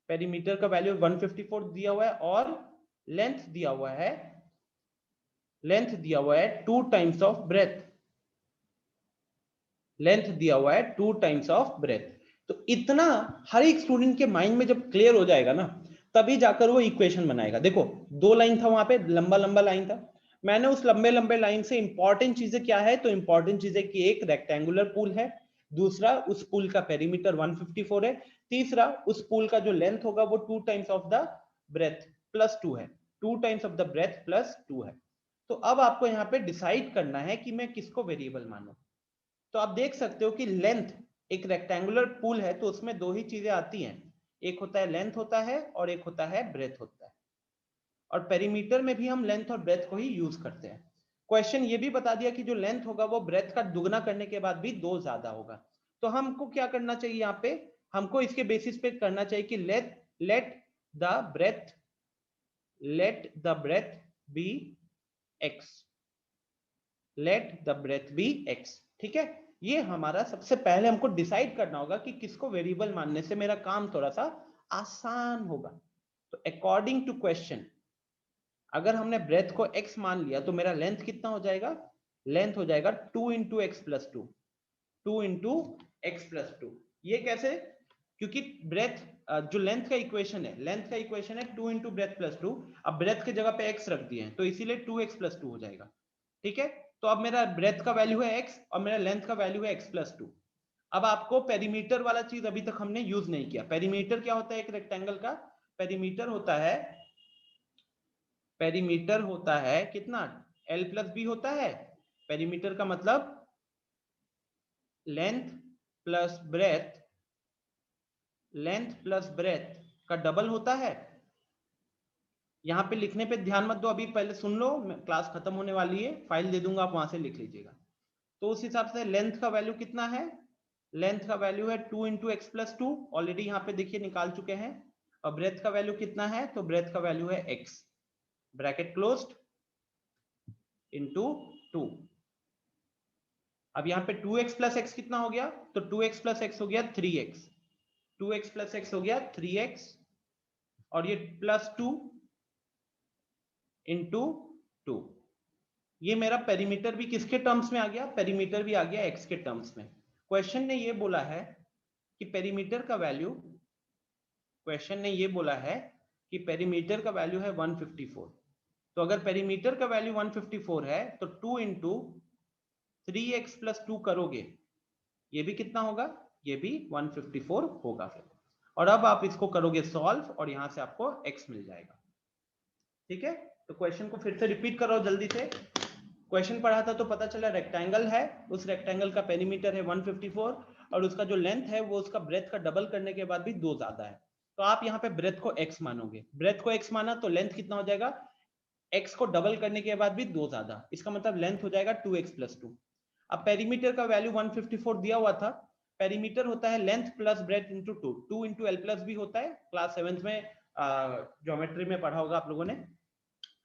पेरीमीटर का वैल्यू 154 दिया हुआ है। और लेंथ दिया हुआ है, लेंथ दिया हुआ है 2 टाइम्स ऑफ ब्रेथ, लेंथ दिया हुआ है 2 टाइम्स ऑफ ब्रेथ। तो इतना हर एक स्टूडेंट के माइंड में जब क्लियर हो जाएगा ना, तभी जाकर वो इक्वेशन बनाएगा। देखो 2 लाइन था वहां पे, लंबा लंबा लाइन था। मैंने उस लंबे लंबे लाइन से इंपॉर्टेंट चीजें क्या है, तो इंपॉर्टेंट चीजें कि एक रेक्टेंगुलर पूल है, दूसरा उस पूल का पेरीमीटर 154 है, तीसरा उस पूल का जो लेंथ होगा वो 2 times of the breadth plus 2 है, 2 times of the breadth plus 2 है। तो अब आपको यहाँ पे डिसाइड करना है कि मैं किसको वेरिएबल मानूं। तो आप देख सकते हो कि लेंथ, एक रेक्टेंगुलर पूल है तो उसमें 2 ही चीजें आती हैं, एक होता है लेंथ होता है और एक होता है ब्रेथ होता है। और पेरीमीटर में भी हम लेंथ और ब्रेथ को ही यूज करते हैं। क्वेश्चन ये भी बता दिया कि जो लेंथ होगा वो ब्रेथ का दुगना करने के बाद भी 2 ज्यादा होगा। तो हमको क्या करना चाहिए यहाँ पे? हमको इसके बेसिस पे करना चाहिए कि let the breadth be x, let the breadth be x. ठीक है, ये हमारा सबसे पहले हमको डिसाइड करना होगा कि किसको वेरिएबल मानने से मेरा काम थोड़ा सा आसान होगा। तो अकॉर्डिंग टू क्वेश्चन, अगर हमने ब्रेथ को x मान लिया तो मेरा लेंथ कितना हो जाएगा? लेंथ हो जाएगा 2 into x plus 2, 2 into x plus 2। ये कैसे? क्योंकि ब्रेथ जो लेंथ का इक्वेशन है, लेंथ का इक्वेशन है 2 इंटू ब्रेथ प्लस 2। अब ब्रेथ की जगह पे x रख दिए हैं तो इसीलिए 2x प्लस 2 हो जाएगा। ठीक है, तो अब मेरा ब्रेथ का वैल्यू है x और मेरा लेंथ का वैल्यू है x प्लस 2। अब आपको पेरीमीटर वाला चीज अभी तक हमने यूज नहीं किया। पेरीमीटर क्या होता है एक रेक्टेंगल का? पेरीमीटर होता है कितना? l प्लस बी होता है। पेरीमीटर का मतलब लेंथ प्लस ब्रेथ का डबल होता है। यहां पे लिखने पे ध्यान मत दो, अभी पहले सुन लो, क्लास खत्म होने वाली है, फाइल दे दूंगा, आप वहां से लिख लीजिएगा। तो उस हिसाब से लेंथ का वैल्यू कितना है? लेंथ का वैल्यू है 2 इंटू एक्स प्लस 2, ऑलरेडी यहाँ पे देखिए निकाल चुके हैं। और ब्रेथ का वैल्यू कितना है? तो ब्रेथ का वैल्यू है x, ब्रैकेट क्लोज्ड, इंटू 2। अब यहाँ पे 2x प्लस एक्स कितना हो गया? तो 2x प्लस एक्स हो गया 3x, 2x प्लस एक्स हो गया 3x, और ये प्लस 2 इंटू 2। ये मेरा पेरीमीटर भी किसके टर्म्स में आ गया? पेरीमीटर भी आ गया x के टर्म्स में। क्वेश्चन ने ये बोला है कि पेरीमीटर का वैल्यू, क्वेश्चन ने ये बोला है कि पेरीमीटर का वैल्यू है 154। तो अगर पेरीमीटर का वैल्यू 154 है तो 2 इंटू 3x प्लस 2 करोगे, ये भी कितना होगा? ये भी 154 होगा फिर। और अब आप इसको करोगे सॉल्व और यहां से आपको x मिल जाएगा। ठीक है, तो क्वेश्चन को फिर से रिपीट करो जल्दी से। क्वेश्चन पढ़ा था तो पता चला रेक्टेंगल है, उस रेक्टेंगल का पेरीमीटर है 154 और उसका जो लेंथ है वो उसका ब्रेथ का डबल करने के बाद भी 2 ज्यादा है। तो आप यहाँ पे ब्रेथ को x मानोगे, ब्रेथ को x माना तो लेंथ कितना हो जाएगा? x को डबल करने के बाद भी 2 ज्यादा, इसका मतलब लेंथ हो जाएगा 2x प्लस 2। अब पेरीमीटर का वैल्यू 154 दिया हुआ था। पेरीमीटर होता है length plus breadth into 2, 2 into l plus b होता है, क्लास 7th में ज्योमेट्री में पढ़ा होगा आप लोगों ने।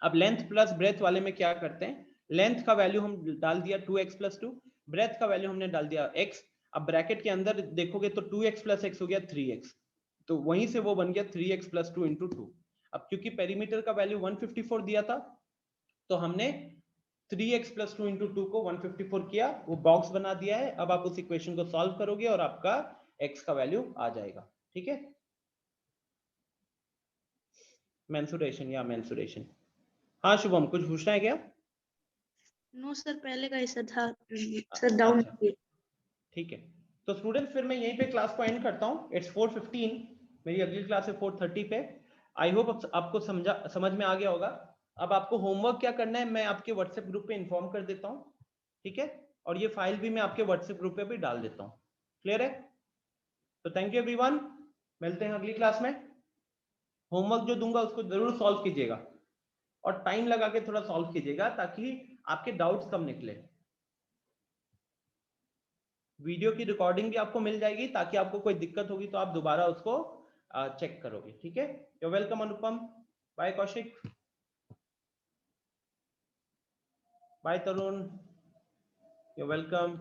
अब लेंथ प्लस ब्रेथ वाले में क्या करते हैं? लेंथ का वैल्यू हम डाल दिया 2x प्लस 2, ब्रेथ का वैल्यू हमने डाल दिया x। अब ब्रैकेट के अंदर देखोगे तो 2x प्लस x हो गया 3x, तो वहीं से वो बन गया 3x प्लस 2 इंटू 2। अब क्योंकि पेरीमीटर का वैल्यू 154 दिया था तो हमने 3x प्लस 2 इंटू 2 को 154 किया, वो बॉक्स बना दिया है। अब आप उस इक्वेशन को सॉल्व करोगे और आपका x का वैल्यू आ जाएगा। ठीक है, मेंसुरेशन या मेंसुरेशन। हाँ शुभम, कुछ पूछना है क्या? नो सर, पहले का ऐसा था सर, डाउन। अच्छा, ठीक है। तो स्टूडेंट्स फिर मैं यहीं पे क्लास को एंड करता हूँ। इट्स 4:15, मेरी अगली क्लास है 4:30 पे। आई होप आपको समझ में आ गया होगा। अब आपको होमवर्क क्या करना है मैं आपके व्हाट्सएप ग्रुप पे इन्फॉर्म कर देता हूँ, ठीक है? और ये फाइल भी मैं आपके व्हाट्सएप ग्रुप पे भी डाल देता हूँ। क्लियर है? तो थैंक यू एवरीवन, मिलते हैं अगली क्लास में। होमवर्क जो दूंगा उसको जरूर सॉल्व कीजिएगा और टाइम लगा के थोड़ा सॉल्व कीजिएगा ताकि आपके डाउट्स कम निकले। वीडियो की रिकॉर्डिंग भी आपको मिल जाएगी ताकि आपको कोई दिक्कत होगी तो आप दोबारा उसको चेक करोगे। ठीक है, you welcome Anupam, bye Kaushik, bye Tarun, you welcome.